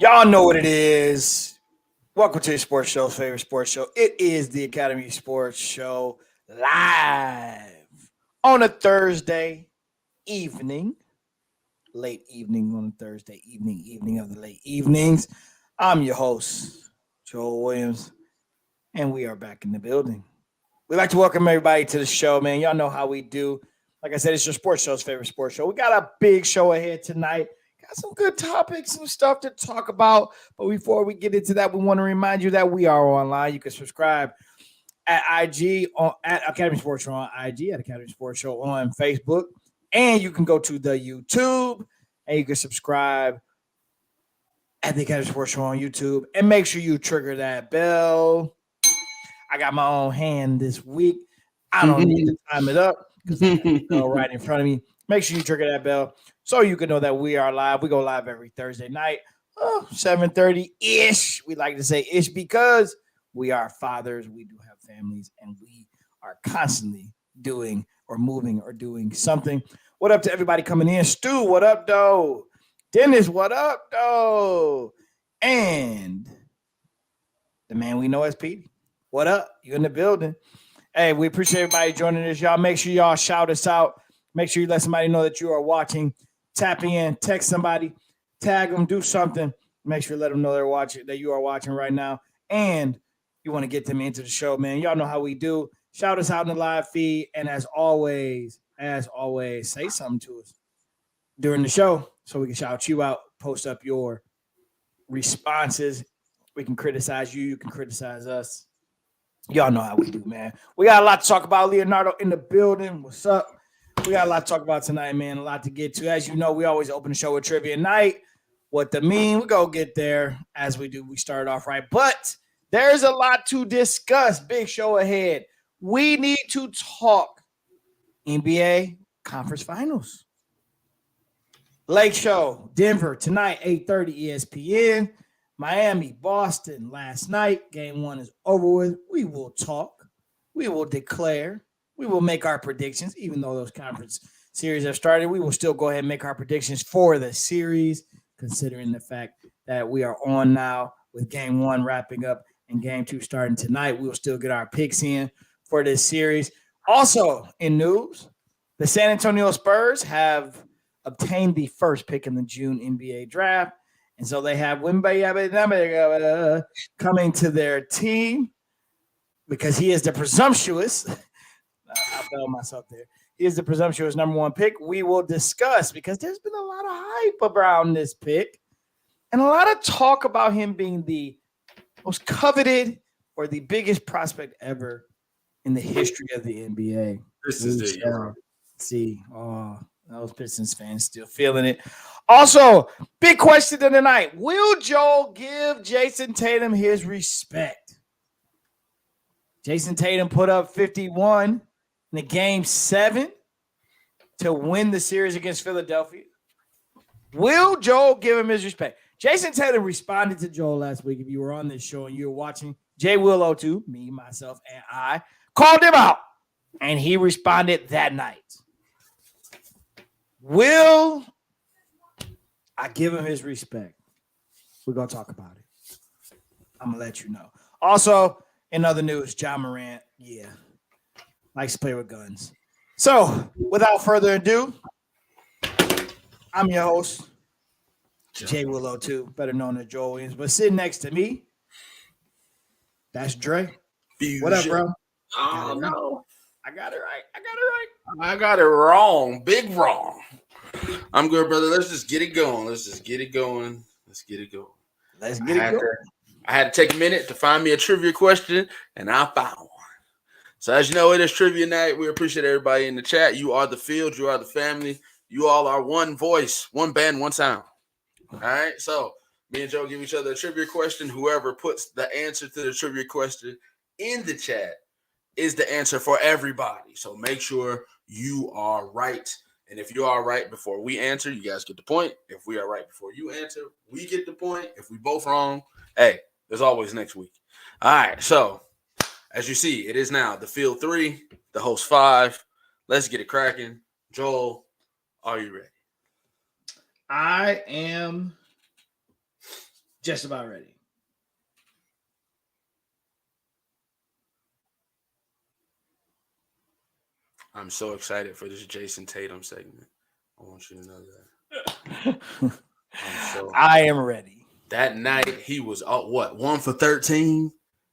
Y'all know what it is. Welcome to your sports show's favorite sports show. It is the Academy Sports Show live on a Thursday evening, late evening on a Thursday evening of the late evenings. I'm your host, Joel Williams, and we are back in the building. We'd like to welcome everybody to the show, man. Y'all know how we do. Like I said, it's your sports show's favorite sports show. We got a big show ahead tonight. Got some good topics, some stuff to talk about. But before we get into that, we want to remind you that we are online. You can subscribe at IG at Academy Sports Show on IG, at Academy Sports Show on Facebook. And you can go to the YouTube and you can subscribe at the Academy Sports Show on YouTube. And make sure you trigger that bell. I got my own hand this week. I don't need to time it up because I got the bell right in front of me. Make sure you trigger that bell so you can know that we are live. We go live every Thursday night, 7:30-ish. We like to say ish because we are fathers. We do have families, and we are constantly doing or moving or doing something. What up to everybody coming in? Stu, what up, though? Dennis, what up, though? And the man we know as Pete. What up? You in the building? Hey, we appreciate everybody joining us, y'all. Make sure y'all shout us out. Make sure you let somebody know that you are watching. Tap in, text somebody, tag them, do something. Make sure you let them know they're watching, that you are watching right now. And you want to get them into the show, man. Y'all know how we do. Shout us out in the live feed. And as always, say something to us during the show so we can shout you out, post up your responses. We can criticize you. You can criticize us. Y'all know how we do, man. We got a lot to talk about. Leonardo in the building. What's up? We got a lot to talk about tonight, man. A lot to get to. As you know, we always open the show with trivia night. What the meme? We go get there as we do. We start off right. But there's a lot to discuss. Big show ahead. We need to talk NBA Conference Finals. Lake Show, Denver, tonight, 8:30 ESPN. Miami, Boston last night. Game 1 is over with. We will talk. We will declare. We will make our predictions. Even though those conference series have started, we will still go ahead and make our predictions for the series, considering the fact that we are on now with Game 1 wrapping up and Game 2 starting tonight. We will still get our picks in for this series. Also, in news, the San Antonio Spurs have obtained the first pick in the June NBA draft. And so they have Wembanyama coming to their team because he is the presumptuous. I fell myself there. He is the presumptuous number 1 pick. We will discuss because there's been a lot of hype around this pick and a lot of talk about him being the most coveted or the biggest prospect ever in the history of the NBA. This is the year. See, those Pistons fans still feeling it. Also, big question of the night. Will Joel give Jason Tatum his respect? Jason Tatum put up 51 in the Game 7 to win the series against Philadelphia. Will Joel give him his respect? Jason Tatum responded to Joel last week. If you were on this show and you were watching, Jay Willow too, me, myself, and I called him out. And he responded that night. Will I give him his respect? We're going to talk about it. I'm going to let you know. Also, in other news, Ja Morant, likes to play with guns. So, without further ado, I'm your host, Jay Willow, too, better known as Joel Williams. But sitting next to me, that's Dre. Fusion. What up, bro? Oh, no. I got it right. I got it wrong. Big wrong. I'm good, brother. Let's just get it going. I had to take a minute to find me a trivia question, and I found one. So as you know, it is trivia night. We appreciate everybody in the chat. You are the field. You are the family. You all are one voice, one band, one sound. All right? So me and Joe give each other a trivia question. Whoever puts the answer to the trivia question in the chat is the answer for everybody. So make sure you are right. And if you are right before we answer, you guys get the point. If we are right before you answer, we get the point. If we both wrong, hey, there's always next week. All right, so as you see, it is now the field 3, the host 5. Let's get it cracking. Joel, are you ready? I am Just about ready. I'm so excited for this Jason Tatum segment. I want you to know that. I am ready. That night, he was 1 for 13,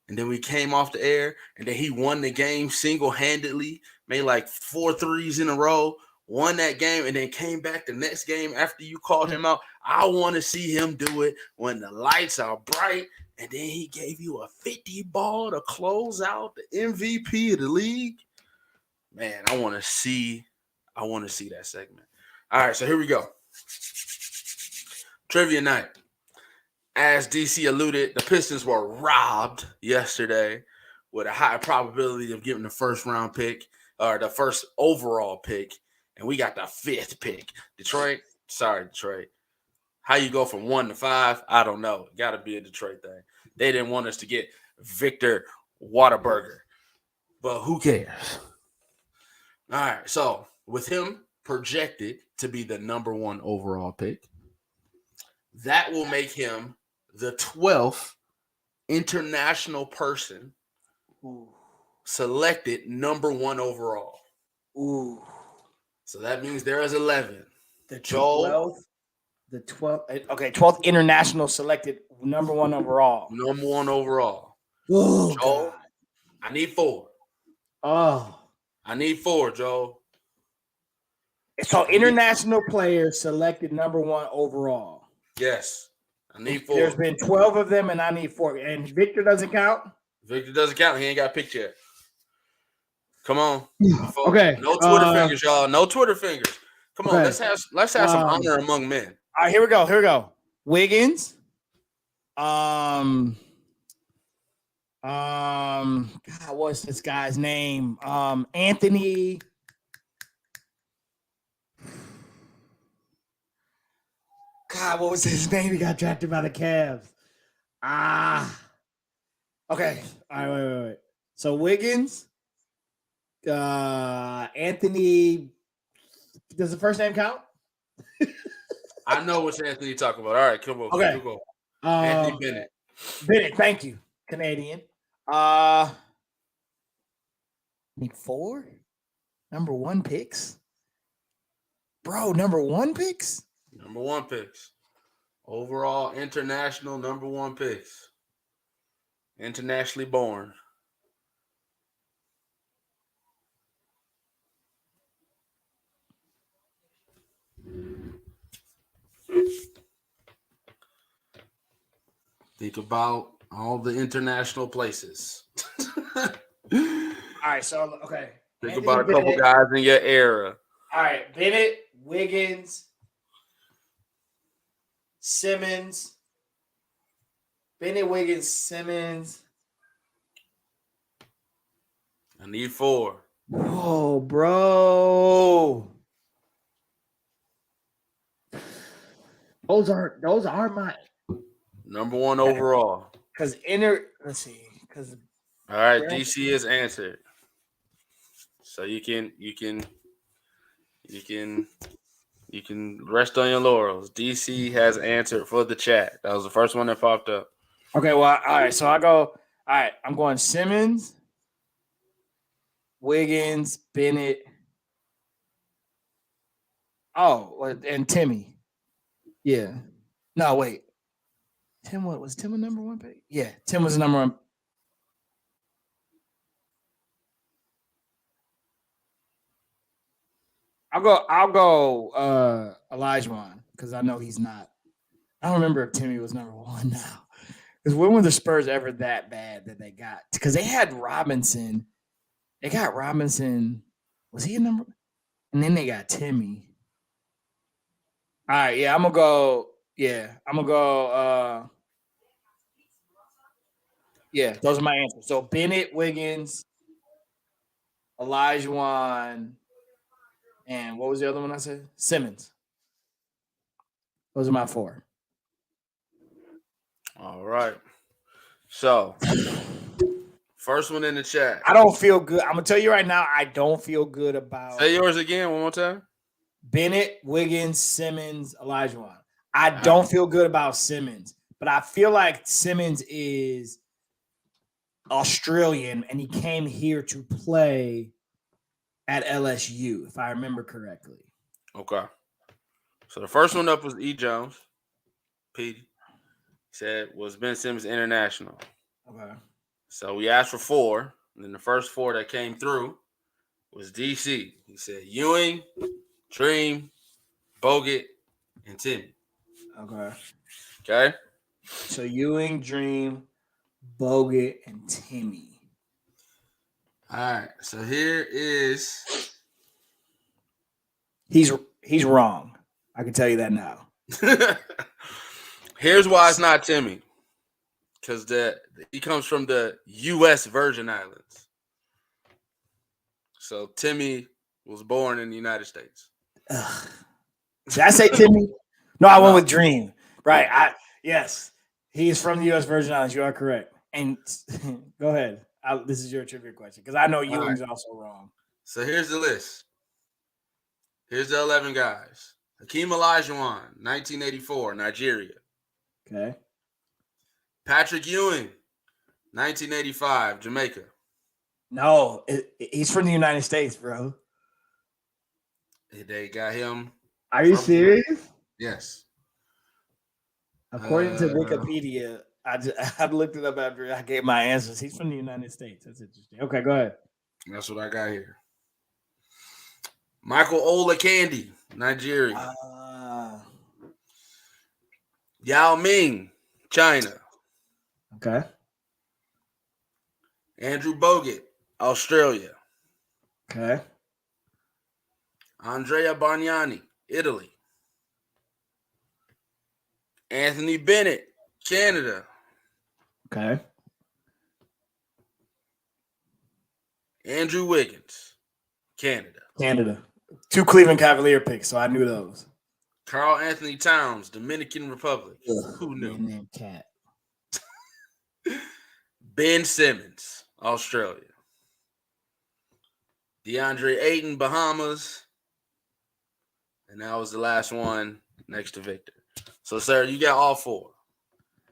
and then we came off the air, and then he won the game single-handedly, made like 4 threes in a row, won that game, and then came back the next game after you called him out. I want to see him do it when the lights are bright, and then he gave you a 50 ball to close out the MVP of the league. Man, I want to see that segment. All right, so here we go. Trivia night. As DC alluded, the Pistons were robbed yesterday with a high probability of getting the first round pick or the first overall pick, and we got the 5th pick. Detroit. How you go from 1 to 5? I don't know. Got to be a Detroit thing. They didn't want us to get Victor Whataburger, but who cares? All right, so with him projected to be the number 1 overall pick, that will make him the 12th international person selected number 1 overall. Ooh. So that means there is 11. The 12th. Okay, 12th international selected number 1 overall. Number 1 overall. Oh, Joel, God. I need 4. Oh. I need 4, Joel. So international players selected number 1 overall. Yes. I need 4. There's been 12 of them, and I need 4. And Victor doesn't count? Victor doesn't count. He ain't got picked yet. Come on. Okay. No Twitter fingers, y'all. No Twitter fingers. Come on. Okay. Let's have some honor among men. All right, here we go. Wiggins. God, what's this guy's name? Anthony. God, what was his name? He got drafted by the Cavs. Okay. All right, wait. So Wiggins, Anthony. Does the first name count? I know which Anthony you're talking about. All right, come on. Okay. Go. Anthony Bennett. Bennett, thank you. Canadian. Need 4 number 1 picks. Bro, number 1 picks? Number 1 picks. Overall international number 1 picks. Internationally born. Think about all the international places. All right, so okay. Think Anthony about a couple Bennett. guys in your era. All right, Bennett, Wiggins, Simmons. Bennett, Wiggins, Simmons. I need 4. Oh, bro. Those are my Number 1 overall. let's see. Because All right, DC is answered. So you can rest on your laurels. DC has answered for the chat. That was the first one that popped up. Okay, well, all right. So I go. All right, I'm going Simmons, Wiggins, Bennett. Oh, and Timmy. Yeah. No, wait. Tim, was Tim a number 1 pick? Yeah, Tim was a number 1. I'll go Elijah because I know he's not. I don't remember if Timmy was number 1 now. Because when were the Spurs ever that bad that they got? Because they had Robinson. They got Robinson. Was he a number? And then they got Timmy. All right, yeah, I'm gonna go. Yeah, I'm gonna go. Yeah, those are my answers. So Bennett, Wiggins, Elijah, and what was the other one I said? Simmons. Those are my 4. All right. So, first one in the chat. I don't feel good. I'm gonna tell you right now. I don't feel good about. Say yours again one more time. Bennett, Wiggins, Simmons, Elijah. I don't feel good about Simmons but I feel like Simmons is Australian, and he came here to play at LSU, if I remember correctly. Okay. So the first one up was E. Jones. Petey said, was Ben Simmons international? Okay. So we asked for 4. And then the first 4 that came through was DC. He said Ewing, Dream, Bogut, and Timmy. Okay. Okay. So Ewing, Dream, Bogut, and Timmy. All right. So here is. He's wrong. I can tell you that now. Here's why it's not Timmy. Because he comes from the U.S. Virgin Islands. So Timmy was born in the United States. Ugh. Did I say Timmy? No, I went with Dream. Right. Yes. He is from the U.S. Virgin Islands. You are correct. And go ahead. This is your trivia question because I know Ewing's also wrong. So here's the list. Here's the 11 guys. Hakeem Olajuwon, 1984, Nigeria. Okay. Patrick Ewing, 1985, Jamaica. No, he's from the United States, bro. They got him. Are you serious? Yes. According to Wikipedia, I looked it up after I gave my answers. He's from the United States. That's interesting. Okay, go ahead. That's what I got here. Michael Olakandi, Nigeria. Yao Ming, China. Okay. Andrew Bogut, Australia. Okay. Andrea Bargnani, Italy. Anthony Bennett, Canada. Okay. Andrew Wiggins, Canada. 2 Cleveland Cavalier picks, so I knew those. Carl Anthony Towns, Dominican Republic. Who knew? Name cat. Ben Simmons, Australia. DeAndre Ayton, Bahamas. And that was the last one next to Victor. So, sir, you got all 4.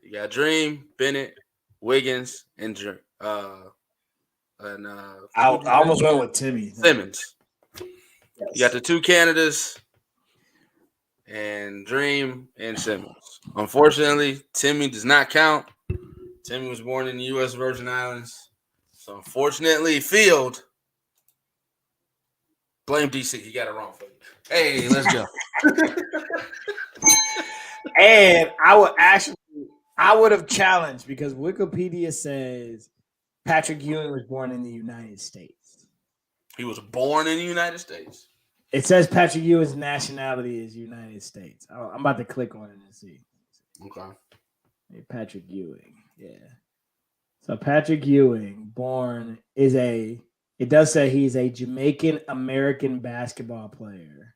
You got Dream, Bennett, Wiggins, and I almost went with Timmy. Simmons. Yes. You got the 2 Canadas and Dream and Simmons. Unfortunately, Timmy does not count. Timmy was born in the U.S. Virgin Islands. So, unfortunately, Field, blame DC. He got it wrong for you. Hey, let's go. And I would have challenged because Wikipedia says Patrick Ewing was born in the United States. He was born in the United States. It says Patrick Ewing's nationality is United States. I'm about to click on it and see. Okay. Hey, Patrick Ewing. Yeah. So Patrick Ewing it does say he's a Jamaican American basketball player.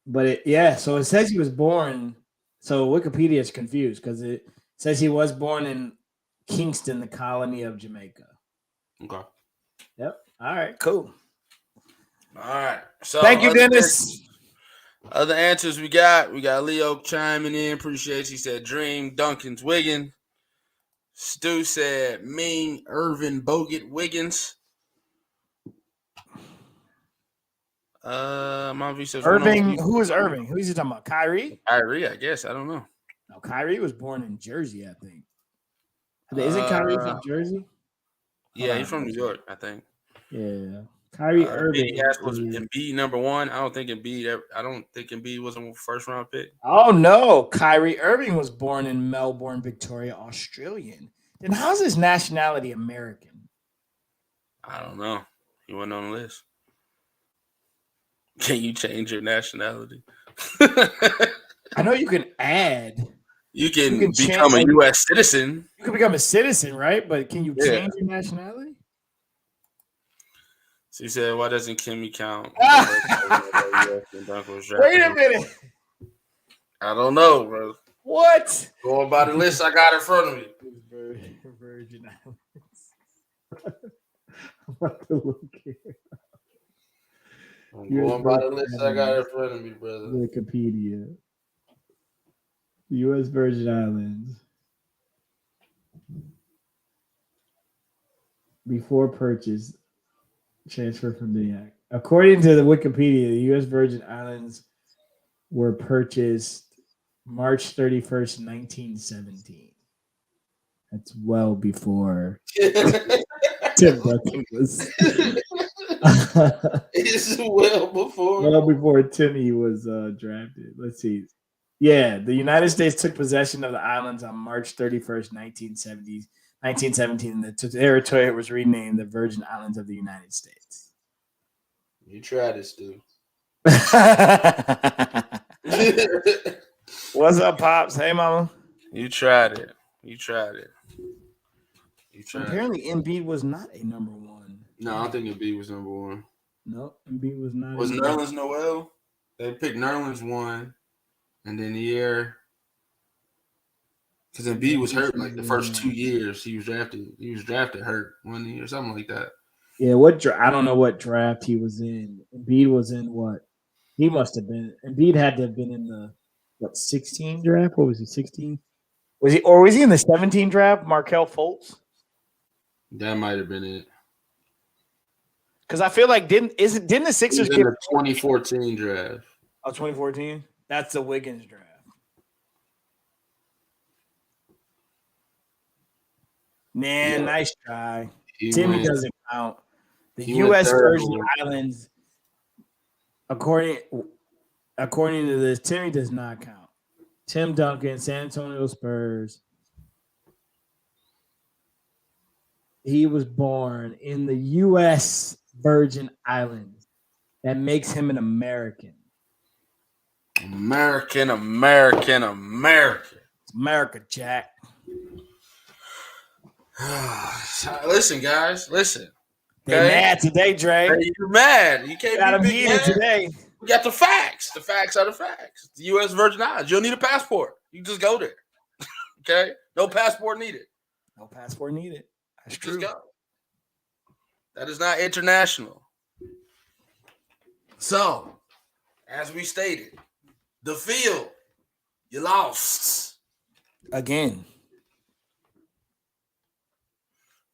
But so it says he was born. So Wikipedia is confused because it says he was born in Kingston, the colony of Jamaica. Okay. Yep. All right. Cool. All right. So thank you, Dennis. Other answers we got Leo chiming in. Appreciate you. He said Dream, Duncan's, Wiggins. Stu said Ming, Irvin, Bogut, Wiggins. Monty says Irving. Who is Irving? Who is he talking about? Kyrie? Kyrie, I guess. I don't know. No, Kyrie was born in Jersey, I think. Isn't Kyrie from Jersey? Yeah, he's from New York, I think. Yeah. Kyrie Irving was Embiid number 1. I don't think Embiid was a first round pick. Oh no, Kyrie Irving was born in Melbourne, Victoria, Australian. Then how's his nationality American? I don't know. He wasn't on the list. Can you change your nationality? I know you can add. You can become a U.S. citizen. You can become a citizen, right? But can you change your nationality? So you said, why doesn't Kimmy count? Wait a minute. I don't know, bro. What? Going by the list I got in front of me. Virgin Islands. I'm about to look here. I'm going by the list I got in front of me, brother. Wikipedia. U.S. Virgin Islands. Before purchase, transfer from the act. According to the Wikipedia, the U.S. Virgin Islands were purchased March 31st, 1917. That's well before Tim Duncan was. It's well before Timmy was drafted. Let's see. Yeah, the United States took possession of the islands on March 31st, 1917. The territory was renamed the Virgin Islands of the United States. You tried it, Stu. What's up, Pops? Hey, Mama. You tried it. Apparently, Embiid was not a number one. No, I don't think Embiid was number one. No, Embiid was not. Was Nerlens Noel? They picked Nerlens one, and then the year because Embiid was hurt like the first 2 years he was drafted. He was drafted hurt 1 year, something like that. Yeah, I don't know what draft he was in. Embiid was in what? He must have been. Embiid had to have been in the 16 draft. What was he? 16? Was he in the 17 draft? Markelle Fultz. That might have been it. Because I feel like didn't the Sixers get the 2014 draft? Oh, 2014. That's the Wiggins draft. Man, nice try. Timmy doesn't count. The U.S. Virgin Islands, according to this, Timmy does not count. Tim Duncan, San Antonio Spurs. He was born in the U.S. Virgin Islands. That makes him an American. American. It's America, Jack. Listen, guys. Listen. They mad today, Dre. Hey, you're mad. You can't be big mad today. We got the facts. The facts are the facts. The U.S. Virgin Islands. You don't need a passport. You just go there. Okay? No passport needed. No passport needed. That's true. Just go. That is not international. So, as we stated, the field, you lost. Again.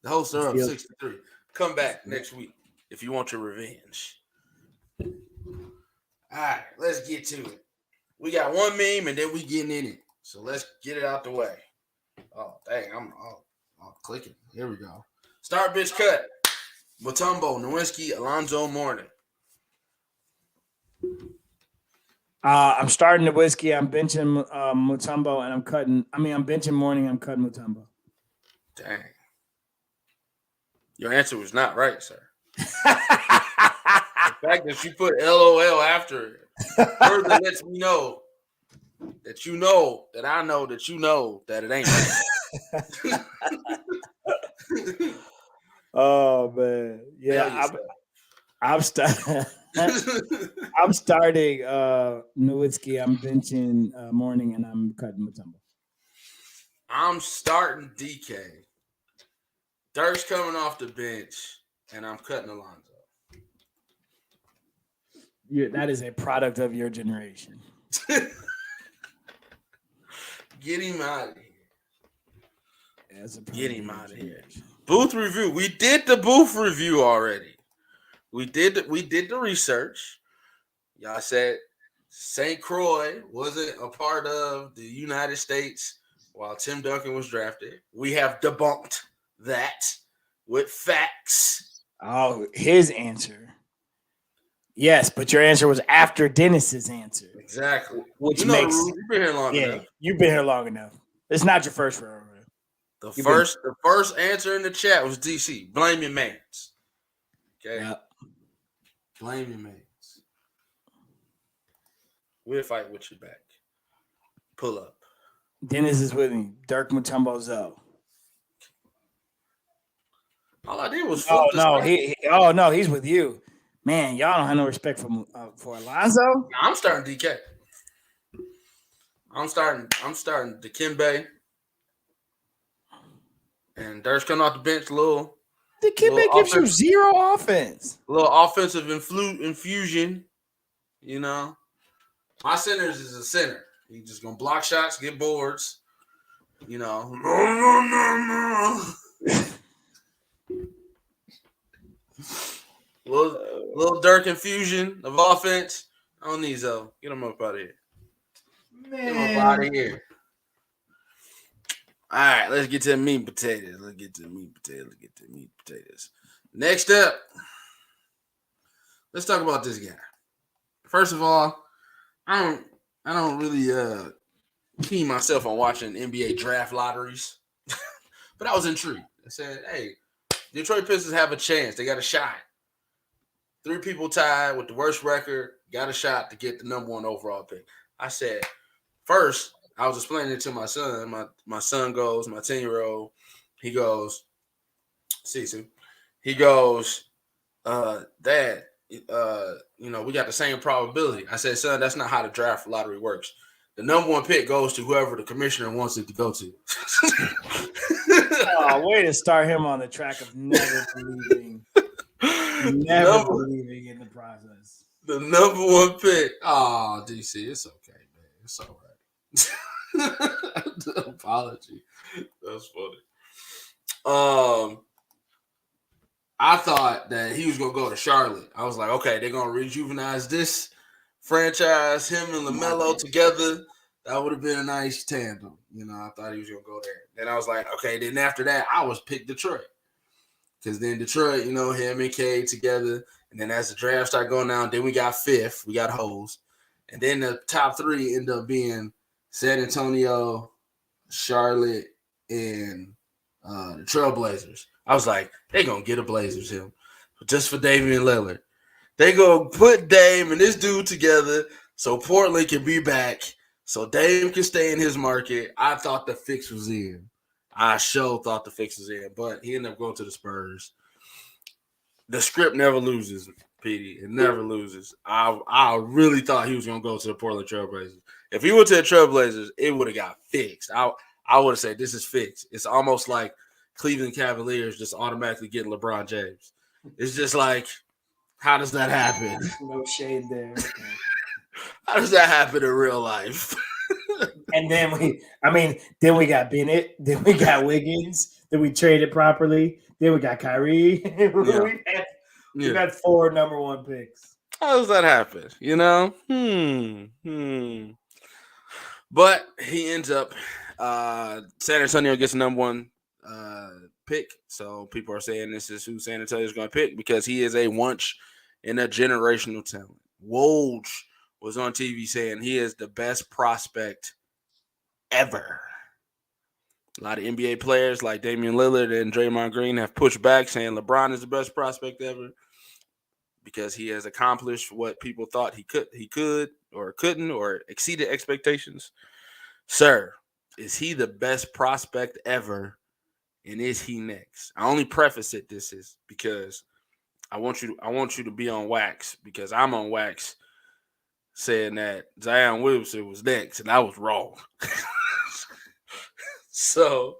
The hosts are up 6-3. Come back next week if you want your revenge. All right, let's get to it. We got one meme and then we getting in it. So let's get it out the way. Oh, dang, I'm clicking. Here we go. Start, bitch, cut. Mutombo, Nowinski, Alonzo Mourning. I'm starting the whiskey. I'm benching Mutombo, and I'm benching Mourning. I'm cutting Mutombo. Dang. Your answer was not right, sir. The fact that you put LOL after it further lets me know that you know that I know that you know that it ain't right. Oh man, yeah, I'm starting Nowitzki. I'm benching Mourning, and I'm cutting Mutombo. I'm starting DK. Dirk's coming off the bench, and I'm cutting Alonzo. That is a product of your generation. Get him out of here. Get him out of here. Booth review. We did the booth review already. We did the research. Y'all said St. Croix wasn't a part of the United States while Tim Duncan was drafted. We have debunked that with facts. Oh, his answer. Yes, but your answer was after Dennis's answer. Exactly. Which makes you've been here long enough. You've been here long enough. It's not your first round. The first answer in the chat was DC. Blame your mans. Okay. Yep. Blame your mans. We'll fight with you back. Pull up. Dennis is with me. Dirk Mutombo Zoe. All I did was flip he's with you. Man, y'all don't have no respect for Alonzo. I'm starting DK. I'm starting Dikembe. And Dirk's coming off the bench Dikembe gives you zero offense. A little offensive infusion, you know. My centers is a center. He's just gonna block shots, get boards. You know. Little Dirk infusion of offense. I don't need Zoe. Get him up out of here. Man. Get him up out of here. All right, let's get to the meat and potatoes. Next up, let's talk about this guy. First of all, I don't really key myself on watching NBA draft lotteries, but I was intrigued. I said, "Hey, Detroit Pistons have a chance. They got a shot. 3 people tied with the worst record got a shot to get the number 1 overall pick." I said, first, I was explaining it to my son. My son goes, my 10-year-old, he goes, Sisu, he goes, Dad, we got the same probability. I said, son, that's not how the draft lottery works. The number 1 pick goes to whoever the commissioner wants it to go to. Way to start him on the track of never believing in the process. The number 1 pick. Oh, DC, it's okay, man. It's all right. Apology. That's funny. I thought that he was gonna go to Charlotte. I was like, okay, they're gonna rejuvenize this franchise, him and LaMelo together. That would have been a nice tandem. I thought he was gonna go there. Then I was like, okay, then after that, I was picked Detroit. Because then Detroit, him and Cade together. And then as the draft started going down, then we got 5th. We got hoes. And then the top 3 end up being San Antonio, Charlotte, and the Trailblazers. I was like, they're going to get a Blazers him just for Damian Lillard. They going to put Dame and this dude together so Portland can be back, so Dame can stay in his market. I thought the fix was in. I sure thought the fix was in, but he ended up going to the Spurs. The script never loses, PD. It never loses. I really thought he was going to go to the Portland Trailblazers. If he went to the Trailblazers, it would have got fixed. I would have said this is fixed. It's almost like Cleveland Cavaliers just automatically getting LeBron James. It's just like, how does that happen? No shade there. How does that happen in real life? And then we got Bennett, then we got Wiggins, then we traded properly, then we got Kyrie. We got 4 number 1 picks. How does that happen? But he ends up San Antonio gets the number 1 pick. So people are saying this is who San Antonio is going to pick because he is a once in a generational talent. Woj was on TV saying he is the best prospect ever. A lot of NBA players like Damian Lillard and Draymond Green have pushed back saying LeBron is the best prospect ever because he has accomplished what people thought he could or couldn't or exceeded expectations. Sir, is he the best prospect ever? And is he next? I only preface it this is because I want you to be on wax because I'm on wax saying that Zion Williamson was next and I was wrong. So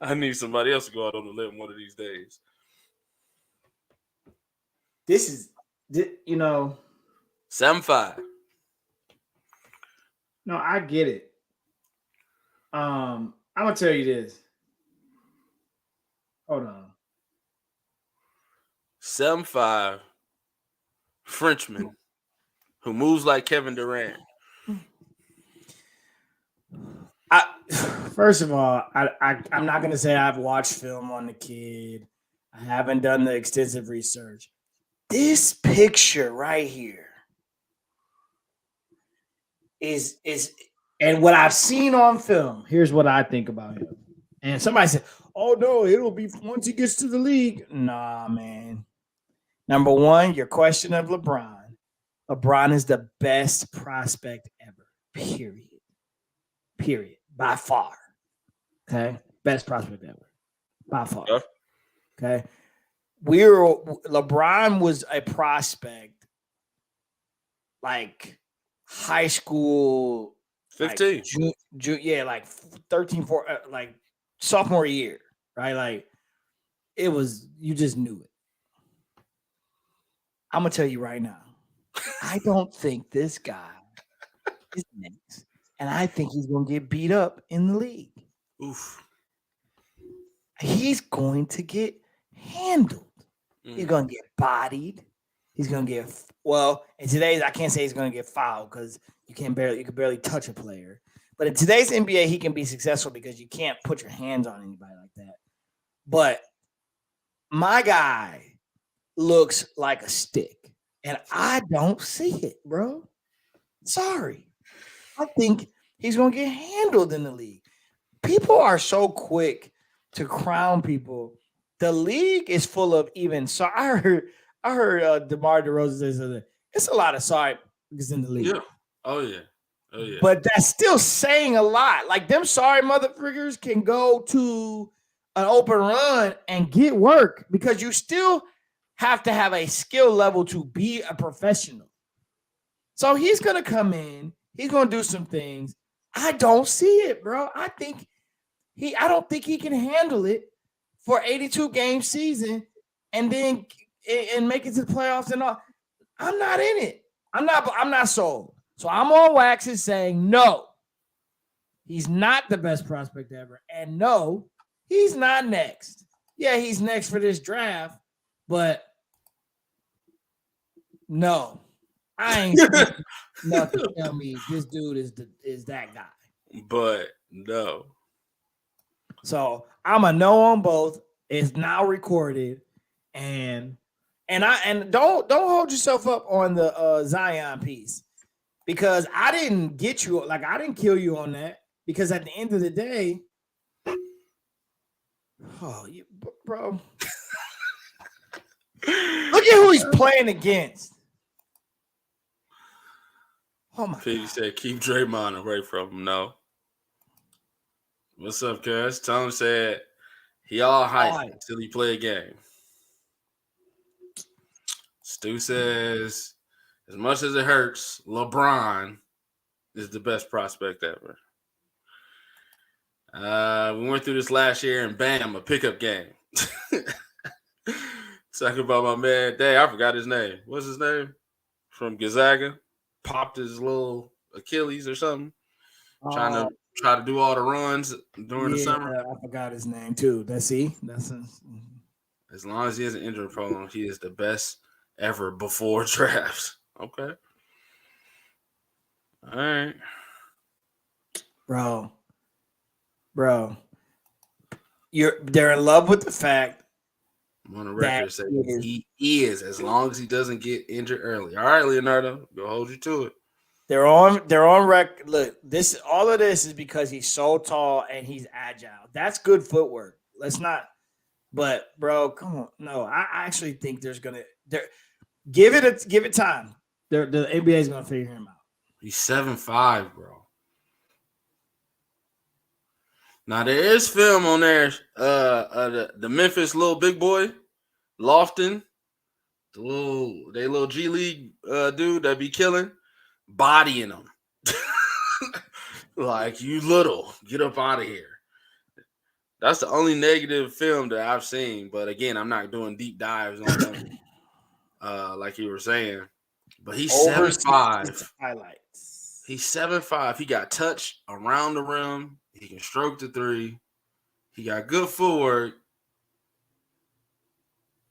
I need somebody else to go out on the limb one of these days. This is 7-5. No, I get it. I'm gonna tell you this. Hold on. 7-5 Frenchman who moves like Kevin Durant. First of all, I'm not gonna say I've watched film on the kid. I haven't done the extensive research. This picture right here is and what I've seen on film. Here's what I think about him. And somebody said, "Oh no, it'll be once he gets to the league." Nah, man. Number 1, your question of LeBron. LeBron is the best prospect ever. Period. By far. Okay? Best prospect ever. By far. Yeah. Okay? LeBron was a prospect like high school 15. Like 13, 4, like sophomore year, right? Like it was, you just knew it. I'm gonna tell you right now, I don't think this guy is next. And I think he's going to get beat up in the league. Oof. He's going to get handled. He's going to get bodied. He's going to get in today's, I can't say he's going to get fouled because you can barely touch a player. But in today's NBA, he can be successful because you can't put your hands on anybody like that. But my guy looks like a stick, and I don't see it, bro. Sorry. I think he's going to get handled in the league. People are so quick to crown people. The league is full of so I heard DeMar DeRozan say it's a lot of sorry niggas in the league. Yeah. Oh yeah. But that's still saying a lot. Like them sorry motherfuckers can go to an open run and get work because you still have to have a skill level to be a professional. So he's gonna come in. He's gonna do some things. I don't see it, bro. I don't think he can handle it for 82 game season and then make it to the playoffs and all. I'm not in it. I'm not sold. So I'm on Waxes saying no. He's not the best prospect ever. And no, he's not next. Yeah, he's next for this draft, but no. I ain't nothing to tell me this dude is that guy. But no. So I'm a no on both. It's now recorded, and don't hold yourself up on the Zion piece because I didn't get you. Like I didn't kill you on that because at the end of the day, bro, look at who he's playing against. Oh my Piggy God. said, keep Draymond away from him. No. What's up, cuz? Tom said he all hype until he play a game. Stu says, as much as it hurts, LeBron is the best prospect ever. We went through this last year and bam, a pickup game. Talking about my man, dang, I forgot his name. What's his name? From Gonzaga. Popped his little Achilles or something. Trying to do all the runs during the summer. I forgot his name too. As long as he isn't injury prone, he is the best ever before drafts. Okay. All right. Bro. They're in love with the fact I'm on the record saying he is, as long as he doesn't get injured early. All right, Leonardo, go hold you to it. They're on record. Look, all of this is because he's so tall and he's agile. That's good footwork. Let's not. But bro, come on. No, I actually think give it time. The NBA is gonna figure him out. He's 7'5", bro. Now there is film on there. The Memphis little big boy, Lofton, the little G League dude that be killing, bodying him. Like, you little, get up out of here. That's the only negative film that I've seen. But again, I'm not doing deep dives on them, like you were saying. But he's 7'5". Highlights. He's 7'5". He got touch around the rim. He can stroke the three. He got good footwork.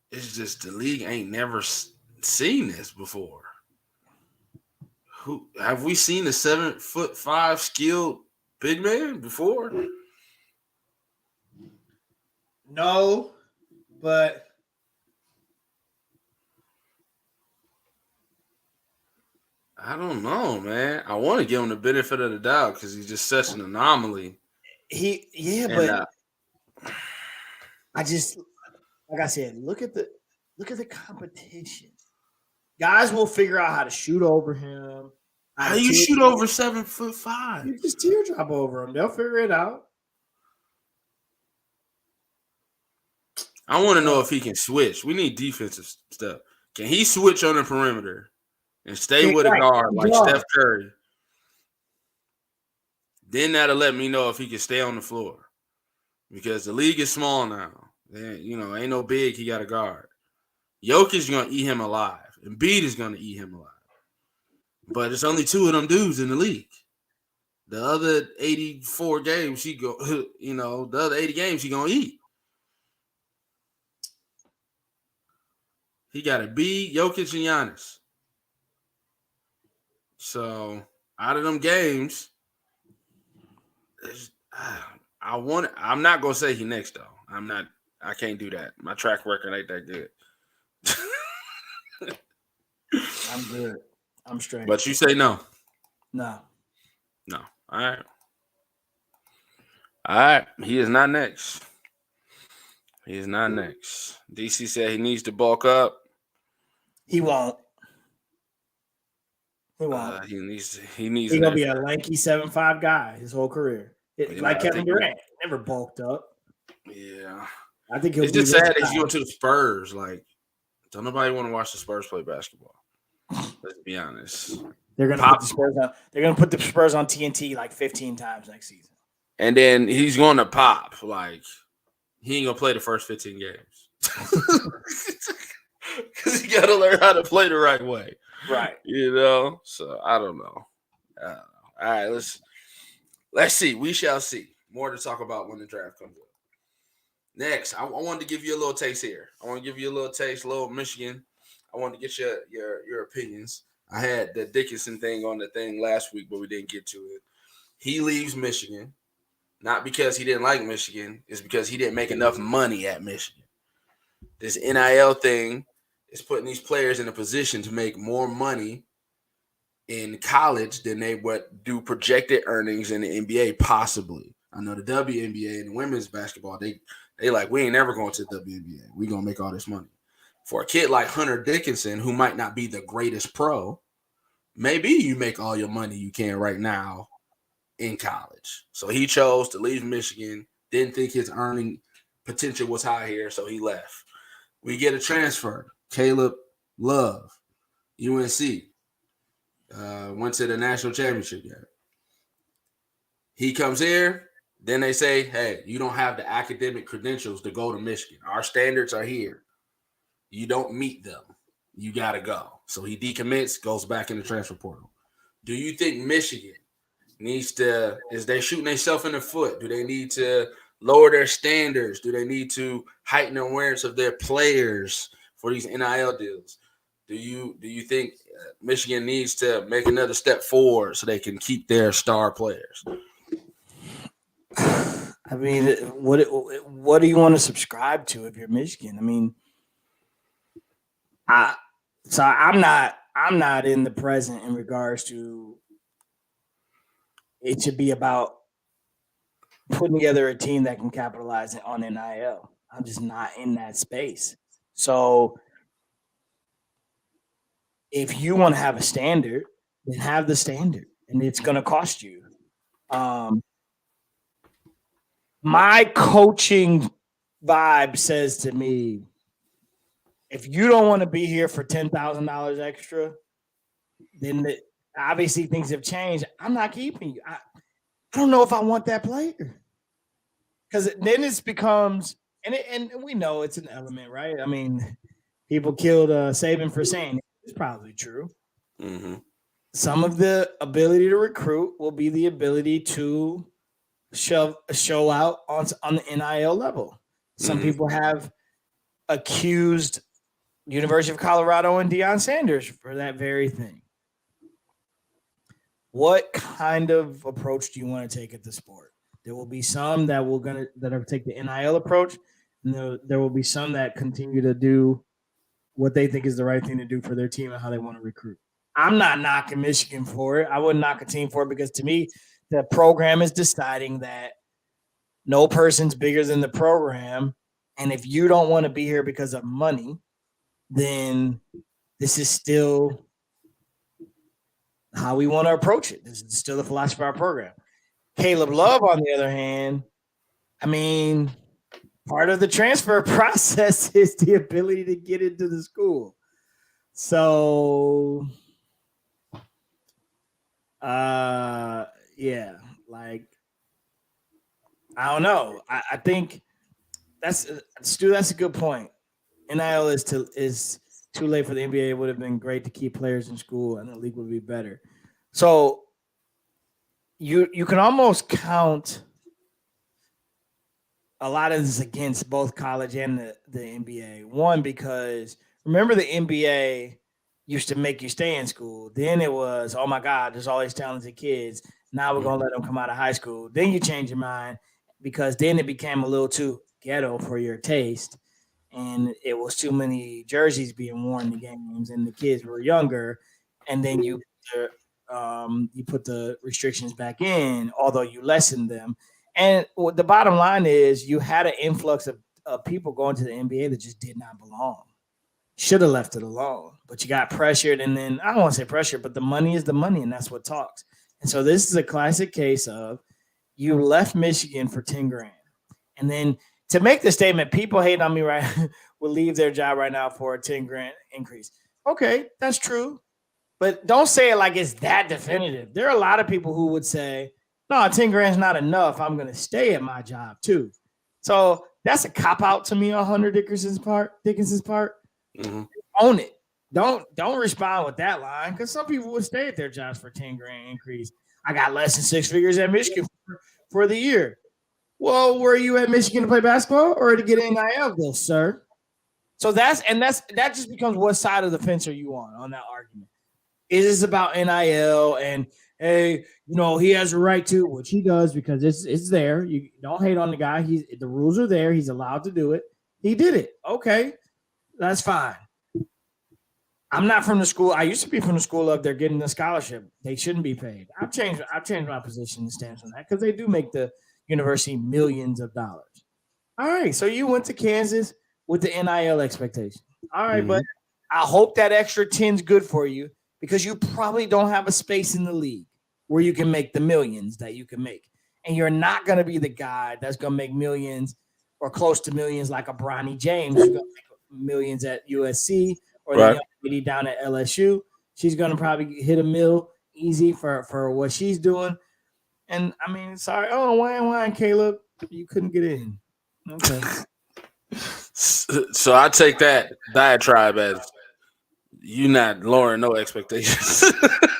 It's just the league ain't never seen this before. Who have we seen a 7'5" skilled big man before? No, but I don't know, man. I want to give him the benefit of the doubt because he's just such an anomaly. But I just, like I said, look at the competition. Guys will figure out how to shoot over him. How do you shoot over 7'5"? You just teardrop over him. They'll figure it out. I want to know if he can switch. We need defensive stuff. Can he switch on the perimeter and stay with a guard like Steph Curry? Then that'll let me know if he can stay on the floor. Because the league is small now. Ain't no big, he got a guard. Jokic is going to eat him alive. Embiid is going to eat him alive. But it's only 2 of them dudes in the league. The other 84 games the other 80 games he gonna eat. He got to beat Jokic and Giannis. So out of them games, I'm not gonna say he next though. I can't do that. My track record ain't that good. I'm good. I'm straight. But you say no. No. No. All right. He is not next. He is not next. DC said he needs to bulk up. He won't. He needs. He's gonna be a lanky 7'5" guy his whole career. Like Kevin Durant, never bulked up. Yeah, I think it's just sad that he's going to the Spurs. Like, don't nobody want to watch the Spurs play basketball. Let's be honest. They're gonna put the Spurs on. They're gonna put the Spurs on TNT like 15 times next season. And then he's going to pop. Like, he ain't gonna play the first 15 games because he got to learn how to play the right way. Right. So I don't know. All right, let's see. We shall see. More to talk about when the draft comes up. Next, I wanted to give you a little taste here. I want to give you a little taste, little Michigan. I wanted to get your opinions. I had the Dickinson thing on the thing last week, but we didn't get to it. He leaves Michigan, not because he didn't like Michigan. It's because he didn't make enough money at Michigan. This NIL thing is putting these players in a position to make more money in college than they would do projected earnings in the NBA, possibly. I know the WNBA and the women's basketball, they like, we ain't never going to the WNBA. We going to make all this money. For a kid like Hunter Dickinson, who might not be the greatest pro, maybe you make all your money you can right now in college. So he chose to leave Michigan, didn't think his earning potential was high here, so he left. We get a transfer. Caleb Love, UNC, went to the national championship game. He comes here, then they say, hey, you don't have the academic credentials to go to Michigan. Our standards are here. You don't meet them. You got to go. So he decommits, goes back in the transfer portal. Do you think Michigan needs to, is they shooting themselves in the foot? Do they need to lower their standards? Do they need to heighten the awareness of their players for these NIL deals? Do you think Michigan needs to make another step forward so they can keep their star players? I mean, what do you want to subscribe to if you're Michigan? I mean, I'm not in the present in regards to it should be about putting together a team that can capitalize on NIL. I'm just not in that space. So if you want to have a standard, then have the standard, and it's going to cost you. My coaching vibe says to me, if you don't want to be here for $10,000 extra, then obviously things have changed. I'm not keeping you. I don't know if I want that player, because then it becomes, and we know it's an element, right? I mean, people killed Saban for saying it. It's probably true. Mm-hmm. Some of the ability to recruit will be the ability to show out on the NIL level. Some people have accused University of Colorado and Deion Sanders for that very thing. What kind of approach do you want to take at the sport? There will be some that will take the NIL approach, and there will be some that continue to do what they think is the right thing to do for their team and how they want to recruit. I'm not knocking Michigan for it. I wouldn't knock a team for it, because to me, the program is deciding that no person's bigger than the program. And if you don't want to be here because of money, then this is still how we want to approach it. This is still the philosophy of our program. Caleb Love, on the other hand, I mean, part of the transfer process is the ability to get into the school. So, yeah, like, I don't know. I think Stu, that's a good point. NIL is too late for the NBA. It would have been great to keep players in school, and the league would be better. So you can almost count a lot of this against both college and the NBA. One, because remember the NBA used to make you stay in school. Then it was, oh my God, there's all these talented kids. Now we're gonna let them come out of high school. Then you change your mind because then it became a little too ghetto for your taste, and it was too many jerseys being worn in the games, and the kids were younger. And then you put the restrictions back in, although you lessened them. And the bottom line is you had an influx of people going to the NBA that just did not belong. Should have left it alone, but you got pressured. And then I don't want to say pressure, but the money is the money, and that's what talks. And so this is a classic case of you left Michigan for 10 grand. And then to make the statement, people hate on me, right? Will leave their job right now for a 10 grand increase. Okay, that's true. But don't say it like it's that definitive. There are a lot of people who would say, no, 10 grand's not enough. I'm going to stay at my job too. So that's a cop out to me on Hunter Dickinson's part. Mm-hmm. Own it. Don't respond with that line, because some people would stay at their jobs for 10 grand increase. I got less than 6 figures at Michigan for the year. Well, were you at Michigan to play basketball or to get NIL deal, sir? So that just becomes what side of the fence are you on that argument? Is this about NIL and hey, he has a right to, which he does because it's there. You don't hate on the guy. The rules are there. He's allowed to do it. He did it. Okay, that's fine. I'm not from the school. I used to be from the school of they're getting a scholarship. They shouldn't be paid. I've changed my position and stance on that because they do make the university millions of dollars. All right, so you went to Kansas with the NIL expectation. All right, but I hope that extra 10's good for you, because you probably don't have a space in the league where you can make the millions that you can make. And you're not going to be the guy that's going to make millions or close to millions like a Bronny James, who's going to make millions at USC, or the young lady down at LSU. She's going to probably hit a mill easy for what she's doing. And, I mean, sorry. Oh, why, Caleb? You couldn't get in. Okay. So I take that diatribe as you not lowering no expectations.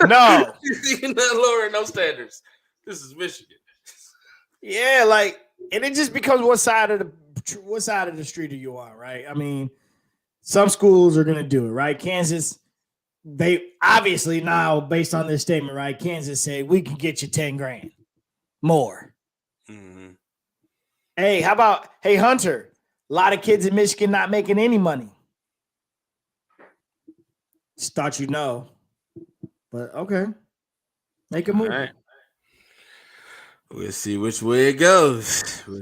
No. You're not lowering no standards. This is Michigan. Yeah, and it just becomes what side of the street are you on, right? I mean, some schools are going to do it, right? Kansas, they obviously now, based on this statement, right? Kansas say we can get you 10 grand more. Mm-hmm. Hey, how about, Hunter? A lot of kids in Michigan not making any money. Just thought but okay. Make a move. All right. We'll see which way it goes. All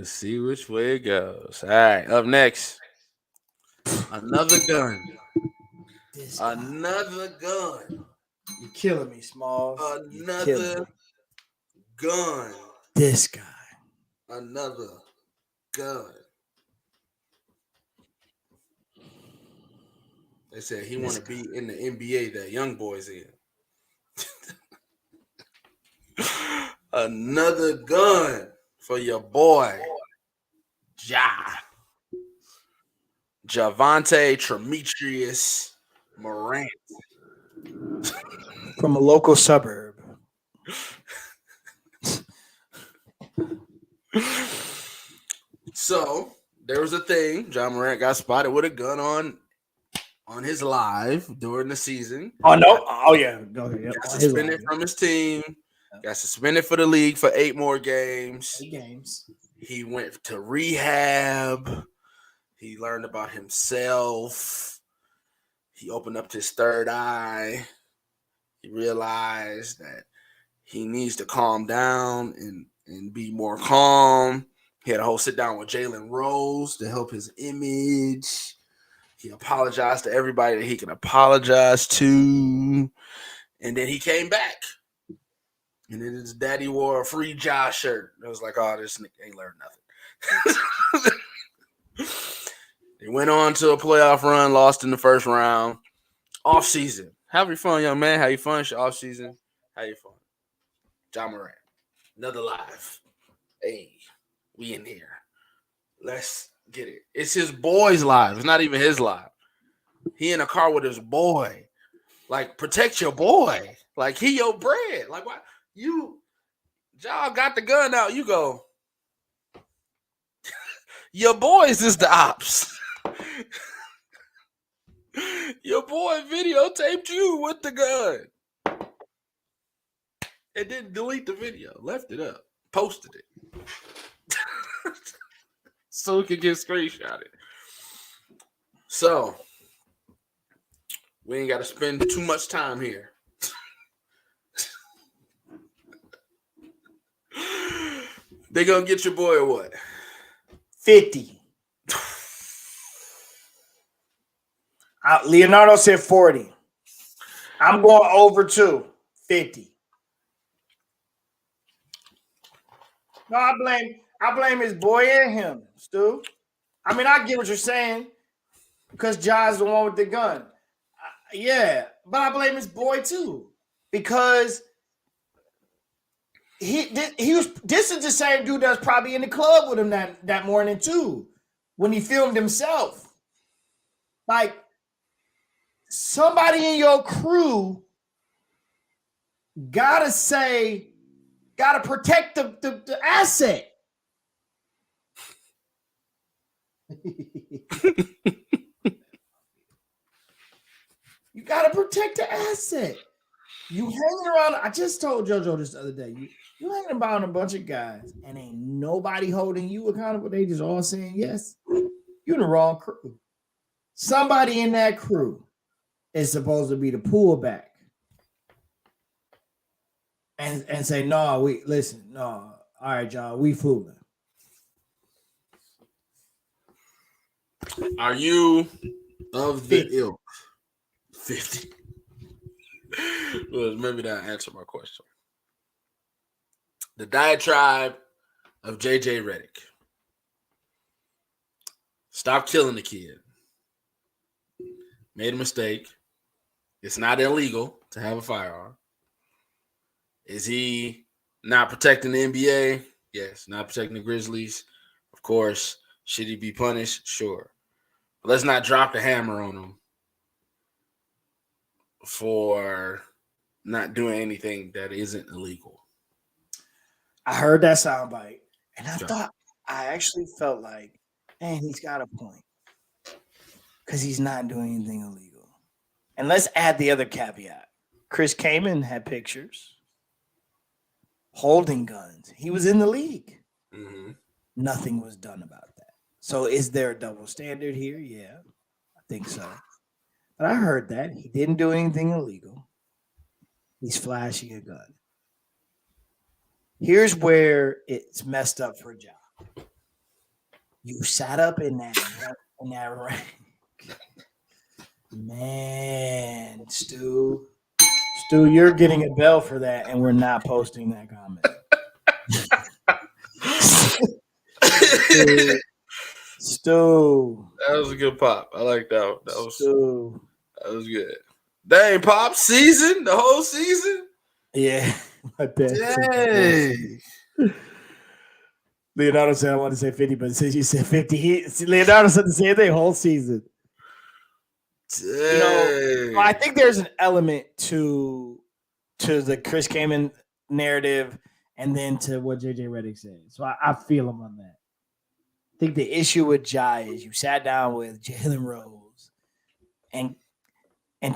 right, up next, another gun. Another gun. You're killing me, Smalls. Another gun. This guy. Another gun. They said he want to be in the NBA that young boy's in. Another gun for your boy, Javante Tremetrius Morant. From a local suburb. So there was a thing. Ja Morant got spotted with a gun on his live during the season. Oh, no. Oh, yeah. Go ahead. Yep. Got suspended from his team. Got suspended for the league for 8 more games. 8 games. He went to rehab. He learned about himself. He opened up his third eye. He realized that he needs to calm down and be more calm. He had a whole sit down with Jalen Rose to help his image. He apologized to everybody that he can apologize to. And then he came back. And then his daddy wore a free Josh shirt. It was like, oh, this nigga ain't learned nothing. He went on to a playoff run, lost in the first round. Off season. Have your fun, young man. Have your fun. Off season. Have your fun. Ja Morant. Another live. Hey, we in here. Let's get it. It's his boy's live. It's not even his live. He in a car with his boy. Like, protect your boy. Like, he your bread. Like, why y'all got the gun out? You go, your boys is the ops. Your boy videotaped you with the gun. It didn't delete the video. Left it up. Posted it. So it could get screenshotted. So, we ain't got to spend too much time here. They gonna get your boy or what? 50. Leonardo said 40. I'm going over 50. No, I blame his boy and him, Stu. I mean, I get what you're saying because Ja's the one with the gun. Yeah, but I blame his boy too because this is the same dude that's probably in the club with him that morning too when he filmed himself. Like, somebody in your crew gotta protect the asset. You gotta protect the asset. You hanging around. I just told JoJo this the other day. You hanging around a bunch of guys and ain't nobody holding you accountable. They just all saying yes. You're in the wrong crew. Somebody in that crew is supposed to be the pullback and say, no, all right, y'all, we fooling. Are you of the ilk? 50. Well, maybe that answered my question. The diatribe of JJ Redick. Stop killing the kid. Made a mistake. It's not illegal to have a firearm. Is he not protecting the NBA? Yes. Not protecting the Grizzlies? Of course. Should he be punished? Sure. But let's not drop the hammer on him for not doing anything that isn't illegal. I heard that soundbite, and I actually felt like, man, he's got a point because he's not doing anything illegal. And let's add the other caveat. Chris Kaman had pictures holding guns. He was in the league. Mm-hmm. Nothing was done about that. So is there a double standard here? Yeah, I think so. But I heard that. He didn't do anything illegal. He's flashing a gun. Here's where it's messed up for Ja. You sat up in that rank. Man, Stu, you're getting a bell for that, and we're not posting that comment. Stu. That was a good pop. I like that. That was good. Dang, pop season, the whole season. Yeah, my bad. Dang. Leonardo said I want to say 50, but since you said 50, Leonardo said the same thing whole season. Dang. I think there's an element to the Chris Kaman narrative, and then to what JJ Redick said. So I feel him on that. I think the issue with Ja is you sat down with Jalen Rose and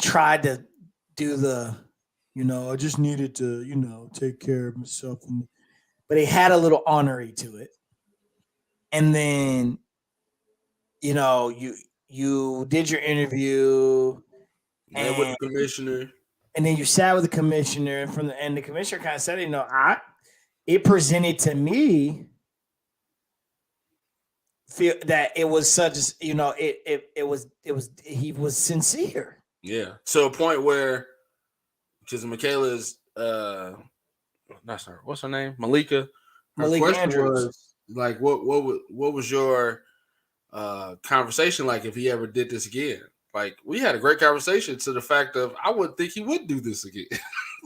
tried to do the, I just needed to, take care of myself. But it had a little honorary to it. And then, you did your interview. And with the commissioner. And then you sat with the commissioner, and the commissioner kind of said, it presented to me feel that it was such, he was sincere. Yeah. To a point where, because Michaela's, what's her name? Malika. Her question Andrews. was like, what was your conversation like if he ever did this again? Like, we had a great conversation to the fact of I wouldn't think he would do this again.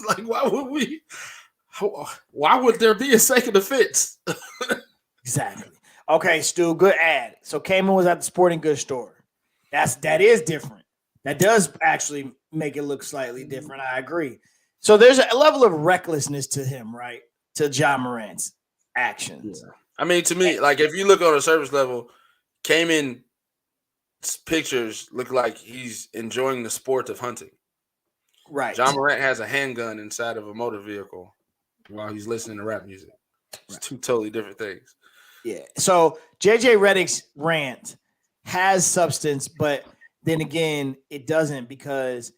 Like, why would there be a second offense? Exactly. Okay, Stu, good ad. So Kaman was at the sporting goods store. That is different. That does actually make it look slightly different. I agree. So there's a level of recklessness to him, right? To Ja Morant's actions. Yeah. I mean, to me, like if you look on a surface level, Kamin's pictures look like he's enjoying the sport of hunting. Right. Ja Morant has a handgun inside of a motor vehicle while he's listening to rap music. It's two totally different things. Yeah. So JJ Redick's rant has substance, but then again, it doesn't because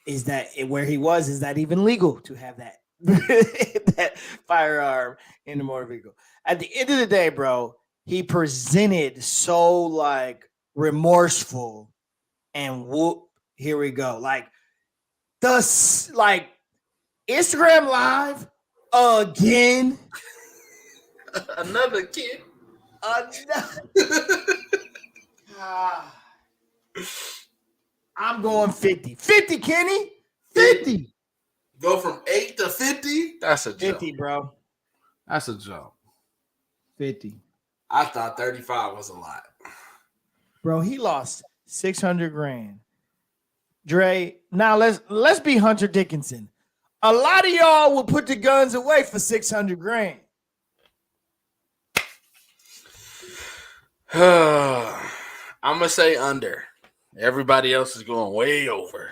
is that where he was? Is that even legal to have that that firearm in the motor vehicle? At the end of the day, bro, he presented so like remorseful and whoop. Here we go. Like Instagram Live again. Another kid. I'm going 50. 50, Kenny. 50. Go from 8 to 50? That's a jump. 50, bro. That's a jump. 50. I thought 35 was a lot. Bro, he lost 600 grand. Dre, now let's be Hunter Dickinson. A lot of y'all will put the guns away for 600 grand. I'm going to say under. Everybody else is going way over.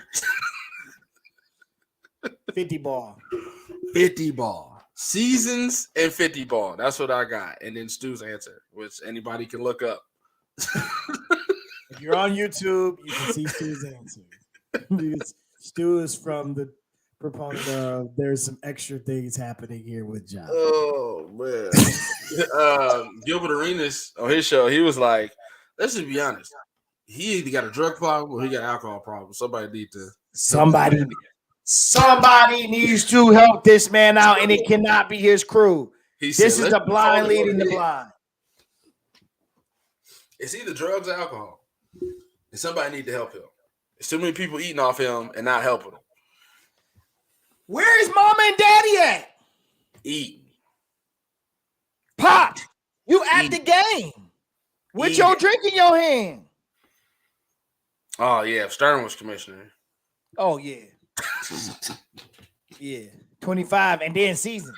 50 ball. 50 ball. Seasons and 50 ball. That's what I got. And then Stu's answer, which anybody can look up. If you're on YouTube, you can see Stu's answer. Stu is from the proponent of there's some extra things happening here with John. Oh, man. Gilbert Arenas on his show, he was like, let's just be honest. He either got a drug problem or he got an alcohol problem. Somebody needs to help this man out, and it cannot be his crew. This is the blind leading the blind. It's either drugs or alcohol. And somebody need to help him. There's too many people eating off him and not helping him. Where is mama and daddy at? Eating. Pop, you at the game with your drink in your hand. Oh, yeah. If Stern was commissioner. Oh, yeah. Yeah. 25 and then season.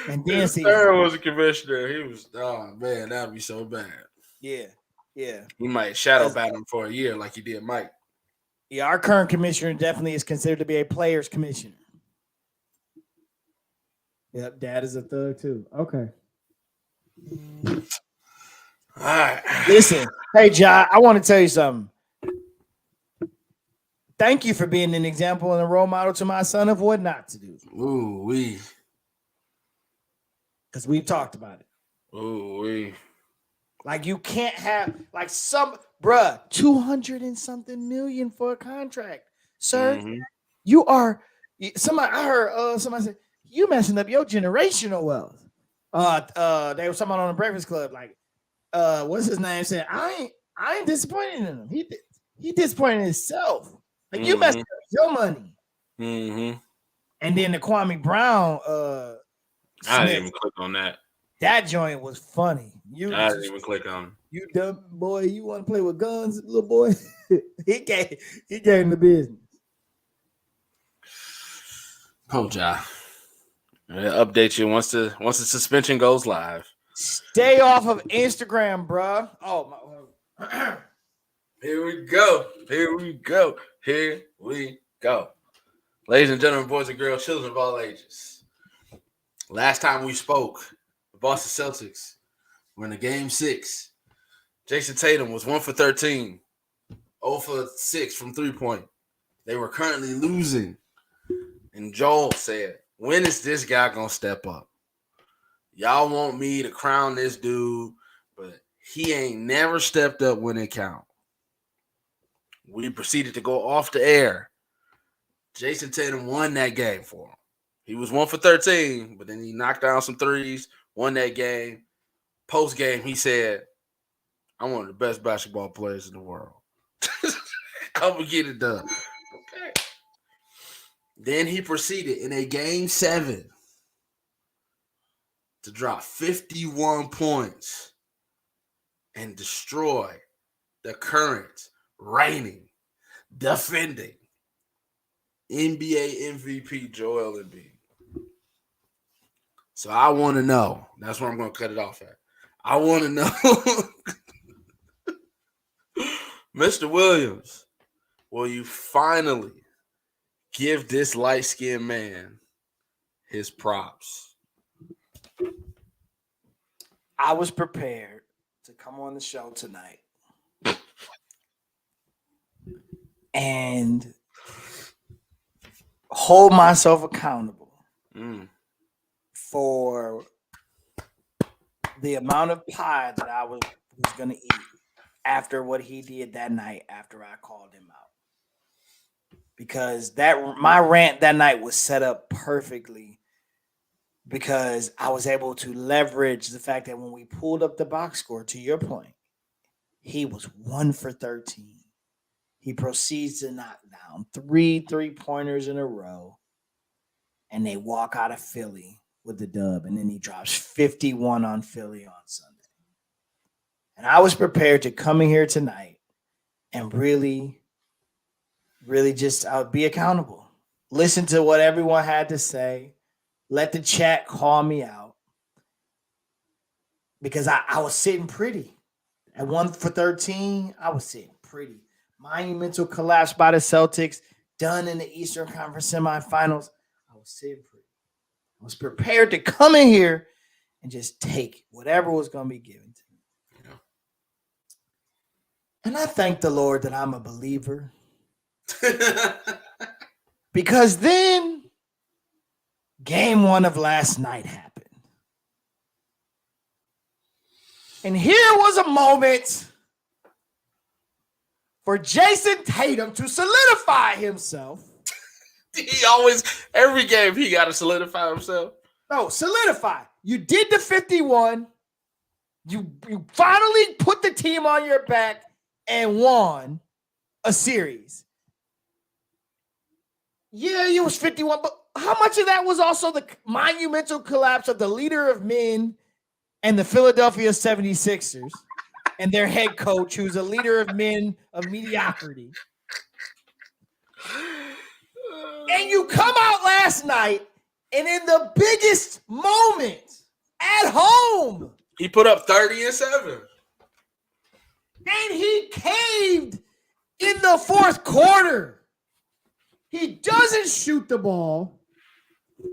And then season. Stern was a commissioner. He was, oh, man, that would be so bad. Yeah. Yeah. He might shadow bat him for a year like he did Mike. Yeah, our current commissioner definitely is considered to be a player's commissioner. Yep, dad is a thug too. Okay. All right. Listen, hey, John, I want to tell you something. Thank you for being an example and a role model to my son of what not to do. Ooh-wee. Because we've talked about it. Ooh-wee. Like you can't have like some bruh, 200 and something million for a contract. Sir, you are somebody. I heard somebody say you messing up your generational wealth. They were somebody on the Breakfast Club, like, what's his name? Said, I ain't disappointed in him. He disappointed in himself. Like you messed up your money. And then the Kwame Brown I didn't even click on that. That joint was funny. I didn't even click on. You dumb boy, you want to play with guns, little boy? he gave him the business. Coach, I'll update you once the suspension goes live. Stay off of Instagram, bro. Oh my. Here we go. Ladies and gentlemen, boys and girls, children of all ages. Last time we spoke, the Boston Celtics were in the game 6. Jason Tatum was 1 for 13, 0 for 6 from 3-point. They were currently losing. And Joel said, when is this guy going to step up? Y'all want me to crown this dude, but he ain't never stepped up when it count. We proceeded to go off the air. Jason Tatum won that game for him. He was 1 for 13, but then he knocked down some threes, won that game. Post-game, he said, I'm one of the best basketball players in the world. Come and get it done. Okay. Then he proceeded in a game 7 to drop 51 points and destroy the current reigning, defending NBA MVP Joel Embiid. So I want to know. That's where I'm going to cut it off at. I want to know, Mr. Williams, will you finally give this light-skinned man his props? I was prepared to come on the show tonight and hold myself accountable for the amount of pie that I was going to eat after what he did that night after I called him out. Because my rant that night was set up perfectly because I was able to leverage the fact that when we pulled up the box score, to your point, he was 1 for 13. He proceeds to knock down 3 3-pointers in a row, and they walk out of Philly with the dub, and then he drops 51 on Philly on Sunday. And I was prepared to come in here tonight and really just I would be accountable. Listen to what everyone had to say. Let the chat call me out. Because I was sitting pretty. At 1 for 13, I was sitting pretty. Monumental collapse by the Celtics, done in the Eastern Conference semifinals. I was sitting pretty. I was prepared to come in here and just take whatever was going to be given to me. Yeah. And I thank the Lord that I'm a believer. Because then game 1 of last night happened. And here was a moment for Jason Tatum to solidify himself. He always, every game, he got to solidify himself. No, solidify. You did the 51. You finally put the team on your back and won a series. Yeah, it was 51, but how much of that was also the monumental collapse of the leader of men and the Philadelphia 76ers and their head coach, who's a leader of men of mediocrity? And you come out last night, and in the biggest moment at home, he put up 30 and 7. And he caved in the fourth quarter. He doesn't shoot the ball.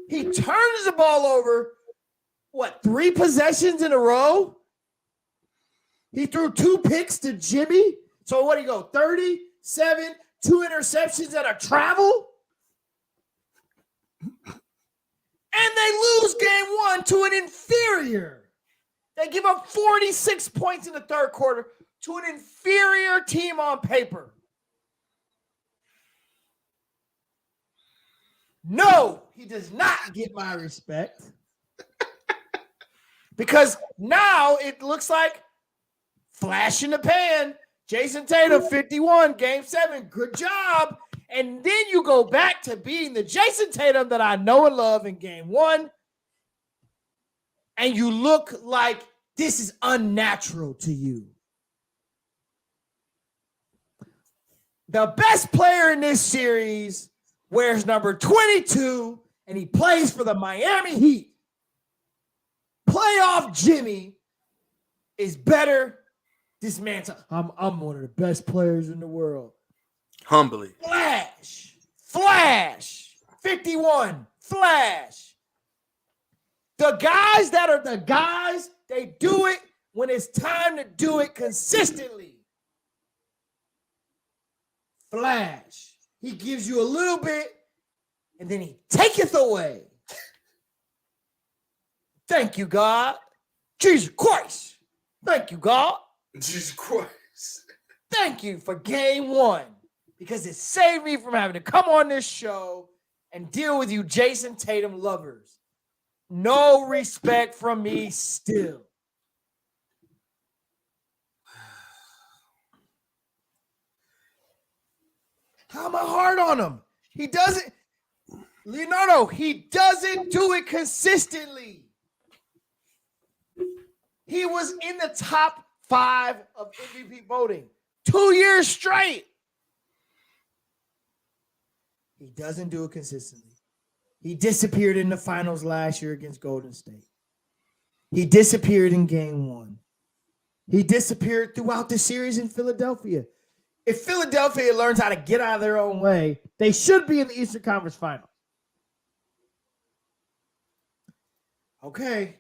He turns the ball over, 3 possessions in a row? He threw 2 picks to Jimmy. So what do you go, 37, 2 interceptions and a travel? And they lose game 1 to an inferior. They give up 46 points in the third quarter to an inferior team on paper. No, he does not get my respect. Because now it looks like flash in the pan. Jason Tatum, 51, game 7. Good job. And then you go back to being the Jason Tatum that I know and love in game 1. And you look like this is unnatural to you. The best player in this series wears number 22, and he plays for the Miami Heat. Playoff Jimmy is better. This man's I'm one of the best players in the world. Humbly. Flash. 51. Flash. The guys that are the guys, they do it when it's time to do it consistently. Flash. He gives you a little bit, and then he taketh away. Thank you, God. Jesus Christ. Thank you, God. Jesus Christ. Thank you for game 1, because it saved me from having to come on this show and deal with you Jason Tatum lovers. No respect from me still. How am I hard on him? He doesn't, Leonardo, he doesn't do it consistently. He was in the top 5 of MVP voting. 2 years straight. He doesn't do it consistently. He disappeared in the finals last year against Golden State. He disappeared in game 1. He disappeared throughout the series in Philadelphia. If Philadelphia learns how to get out of their own way, they should be in the Eastern Conference Finals. Okay.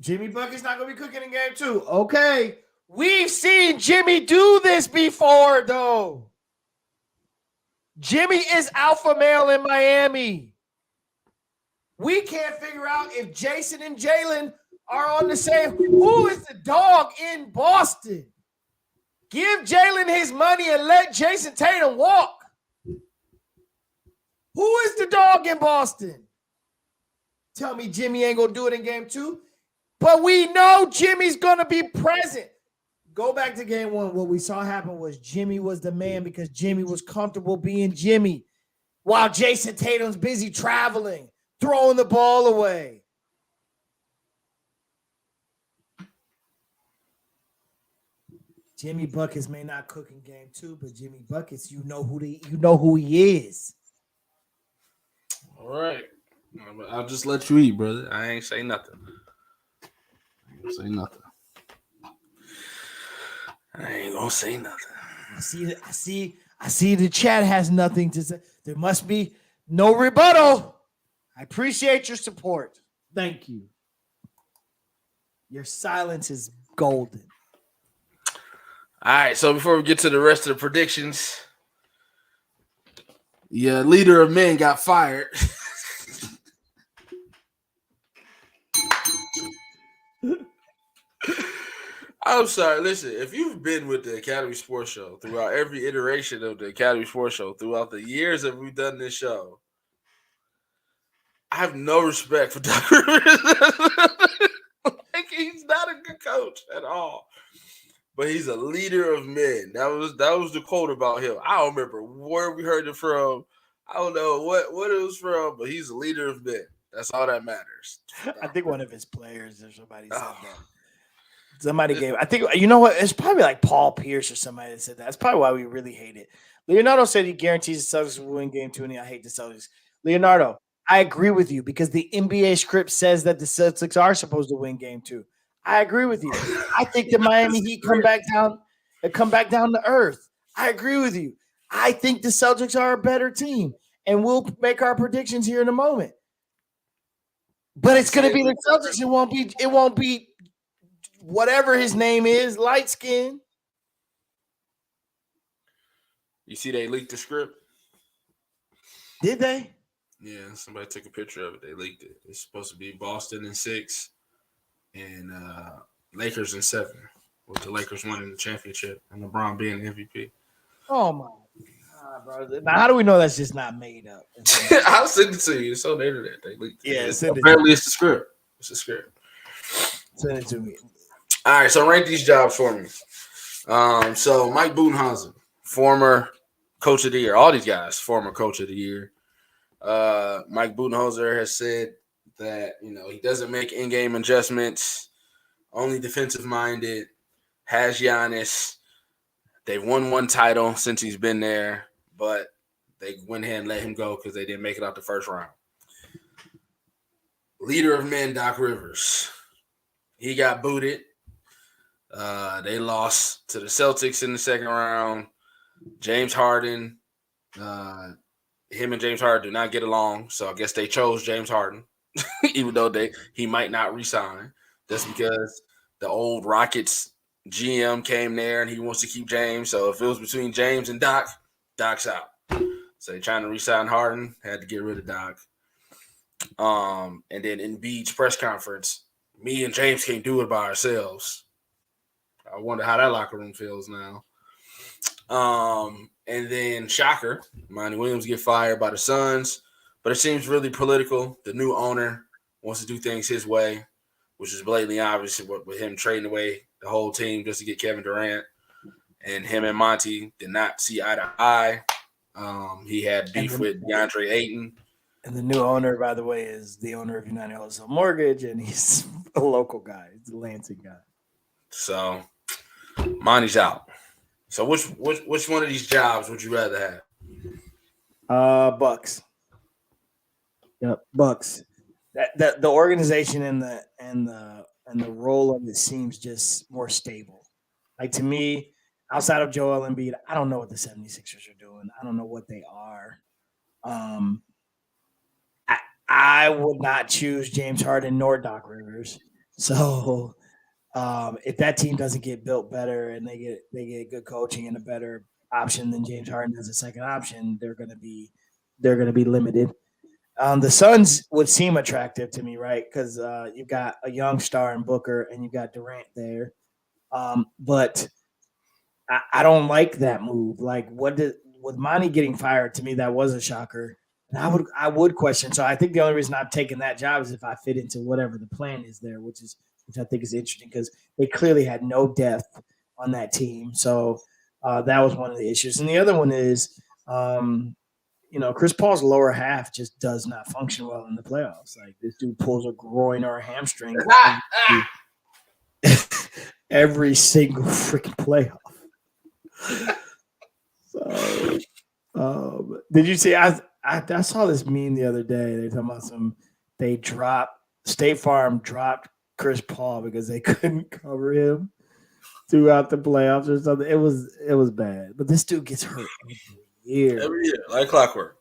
Jimmy Bucket's not going to be cooking in game 2. Okay. We've seen Jimmy do this before, though. Jimmy is alpha male in Miami. We can't figure out if Jason and Jalen are on the same. Who is the dog in Boston? Give Jalen his money and let Jason Tatum walk. Who is the dog in Boston? Tell me Jimmy ain't going to do it in game 2. But we know Jimmy's going to be present. Go back to game 1. What we saw happen was Jimmy was the man because Jimmy was comfortable being Jimmy while Jason Tatum's busy traveling, throwing the ball away. Jimmy Buckets may not cook in game 2, but Jimmy Buckets, you know who he is. All right. I'll just let you eat, brother. I ain't say nothing. I ain't gonna say nothing. I see the chat has nothing to say. There must be no rebuttal. I appreciate your support. Thank you. Your silence is golden. All right, so before we get to the rest of the predictions, your leader of men got fired. I'm sorry. Listen, if you've been with the Academy Sports Show throughout every iteration of the Academy Sports Show, throughout the years that we've done this show, I have no respect for Doc Rivers. Like, he's not a good coach at all. But he's a leader of men. That was the quote about him. I don't remember where we heard it from. I don't know what it was from, but he's a leader of men. That's all that matters. I think one of his players or somebody said that. Somebody gave, I think, you know what? It's probably like Paul Pierce or somebody that said that. That's probably why we really hate it. Leonardo said he guarantees the Celtics will win game 2, and I hate the Celtics. Leonardo, I agree with you because the NBA script says that the Celtics are supposed to win game 2. I agree with you. I think the Miami Heat come back down to earth. I agree with you. I think the Celtics are a better team, and we'll make our predictions here in a moment. But it's going to be the Celtics. It won't be whatever his name is, light skin. You see they leaked the script? Did they? Yeah, somebody took a picture of it. They leaked it. It's supposed to be Boston in 6 and Lakers in 7, with the Lakers winning the championship and LeBron being the MVP. Oh, my God, bro. Now, how do we know that's just not made up? I'll send it to you. It's on the internet. They leaked it. Yeah, apparently it's the script. It's the script. Send it to me. All right, so rank these jobs for me. So Mike Budenholzer, former coach of the year. All these guys, former coach of the year. Mike Budenholzer has said that, he doesn't make in-game adjustments, only defensive-minded, has Giannis. They've won one title since he's been there, but they went ahead and let him go because they didn't make it out the first round. Leader of men, Doc Rivers. He got booted. They lost to the Celtics in the second round. James Harden, him and James Harden do not get along, so I guess they chose James Harden, even though he might not resign, just because the old Rockets GM came there and he wants to keep James. So if it was between James and Doc, Doc's out. So they're trying to resign Harden, had to get rid of Doc. And then in Embiid's press conference, me and James can't do it by ourselves. I wonder how that locker room feels now. And then shocker, Monty Williams get fired by the Suns, but it seems really political. The new owner wants to do things his way, which is blatantly obvious with him trading away the whole team just to get Kevin Durant. And him and Monty did not see eye to eye. He had beef with DeAndre Ayton. And the new owner, by the way, is the owner of United Wholesale Mortgage, and he's a local guy. He's a Lansing guy. So Monty's out. So which one of these jobs would you rather have? Bucks. Yep, Bucks. That the organization and the role of it seems just more stable. Like to me, outside of Joel Embiid, I don't know what the 76ers are doing. I don't know what they are. Um, I would not choose James Harden nor Doc Rivers. So if that team doesn't get built better and they get good coaching and a better option than James Harden as a second option, they're gonna be limited. The Suns would seem attractive to me, right? Because you've got a young star in Booker and you've got Durant there. But I don't like that move. Like, with Monty getting fired, to me that was a shocker. And I would question. So I think the only reason I'm taking that job is if I fit into whatever the plan is there, which I think is interesting because they clearly had no depth on that team. So that was one of the issues. And the other one is, Chris Paul's lower half just does not function well in the playoffs. Like this dude pulls a groin or a hamstring every single freaking playoff. So, did you see? I saw this meme the other day. They talking about State Farm dropped Chris Paul because they couldn't cover him throughout the playoffs or something. It was bad. But this dude gets hurt every year. Every year, like clockwork.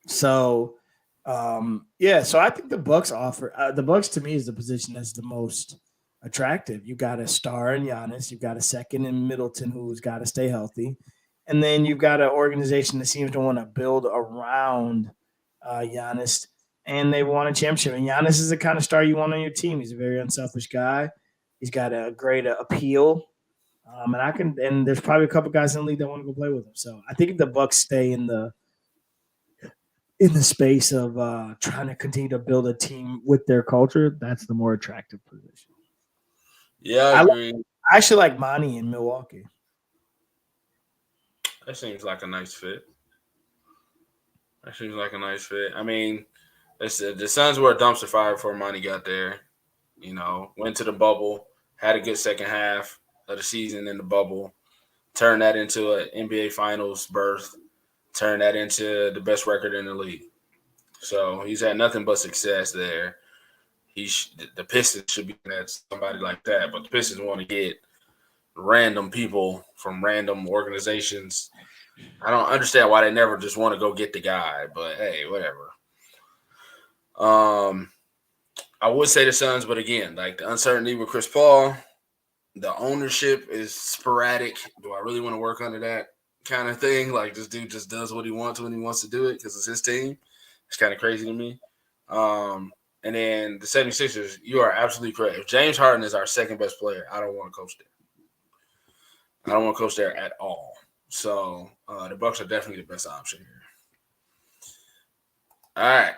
So I think the Bucks offer the Bucks to me is the position that's the most attractive. You got a star in Giannis, you've got a second in Middleton who's got to stay healthy, and then you've got an organization that seems to want to build around Giannis, and they want a championship. And Giannis is the kind of star you want on your team. He's a very unselfish guy. He's got a great appeal. And there's probably a couple guys in the league that want to go play with him. So I think if the Bucks stay in the space of trying to continue to build a team with their culture, that's the more attractive position. Yeah, I agree. I actually like Monty in Milwaukee. That seems like a nice fit. I mean, the Suns were a dumpster fire before Monty got there. Went to the bubble, had a good second half of the season in the bubble, turned that into an NBA Finals berth, turned that into the best record in the league. So he's had nothing but success there. The Pistons should be at somebody like that, but the Pistons want to get random people from random organizations. I don't understand why they never just want to go get the guy, but hey, whatever. I would say the Suns, but again, like the uncertainty with Chris Paul, the ownership is sporadic. Do I really want to work under that kind of thing? Like this dude just does what he wants when he wants to do it because it's his team. It's kind of crazy to me. And then the 76ers, you are absolutely correct. If James Harden is our second best player, I don't want to coach there. I don't want to coach there at all. So the Bucks are definitely the best option here. All right.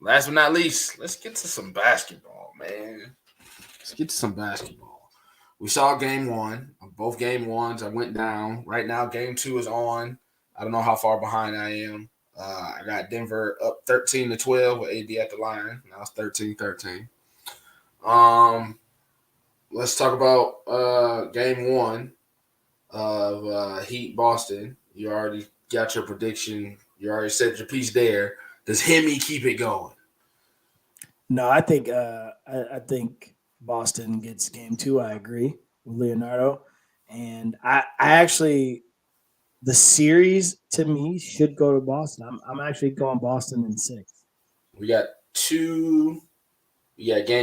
Last but not least, let's get to some basketball, man. Let's get to some basketball. We saw game one. Both game ones, I went down. Right now, game two is on. I don't know how far behind I am. I got Denver up 13-12 with AD at the line. Now it's 13-13. Let's talk about game one of Heat Boston. You already got your prediction. You already said your piece there. Does Hemi keep it going? No, I think I think Boston gets game two. I agree with Leonardo, and I actually. The series to me should go to Boston. I'm actually going Boston in 6. We got game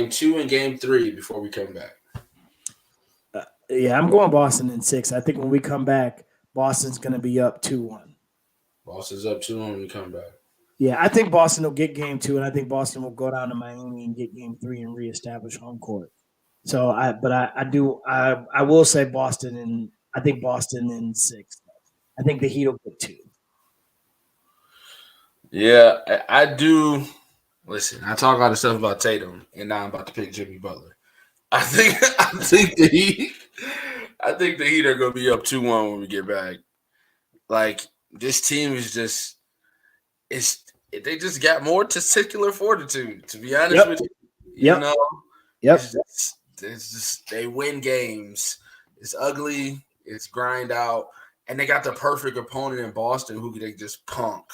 2 and game 3 before we come back. I'm going Boston in 6. I think when we come back, Boston's going to be up 2-1. Boston's up 2-1 when we come back. Yeah, I think Boston will get game 2, and I think Boston will go down to Miami and get game 3 and reestablish home court. So I will say Boston, and I think Boston in 6. I think the Heat will get 2. Yeah, I do. Listen, I talk all the stuff about Tatum, and now I'm about to pick Jimmy Butler. I think the Heat are going to be up 2-1 when we get back. Like this team is just they just got more testicular fortitude. To be honest with you, it's just they win games. It's ugly. It's grind out. And they got the perfect opponent in Boston who they just punk.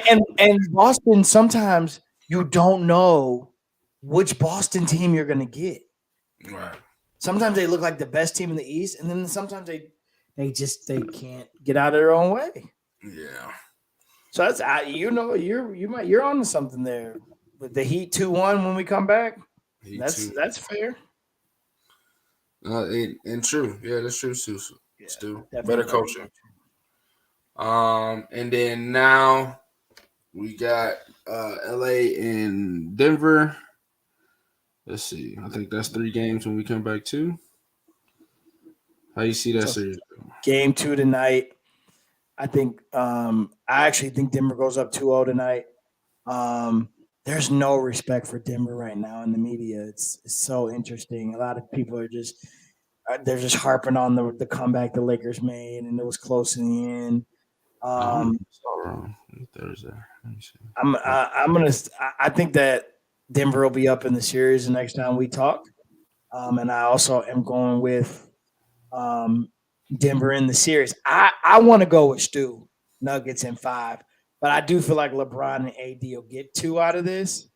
and Boston, sometimes you don't know which Boston team you're going to get. Right. Sometimes they look like the best team in the East, and then sometimes they can't get out of their own way. Yeah. So that's you're on to something there with the Heat 2-1 when we come back. That's fair. And true. Yeah, that's true, Stu. Yeah, Stu. definitely. Better coaching. And then now we got LA and Denver. Let's see. I think that's 3 games when we come back too. How you see that series? Game 2 tonight. I think I actually think Denver goes up 2-0 tonight. There's no respect for Denver right now in the media. It's so interesting. A lot of people are just they're just harping on the comeback the Lakers made, and it was close in the end. Thursday. I think that Denver will be up in the series the next time we talk. And I also am going with Denver in the series. I want to go with Stu, Nuggets in 5, but I do feel like LeBron and AD will get 2 out of this,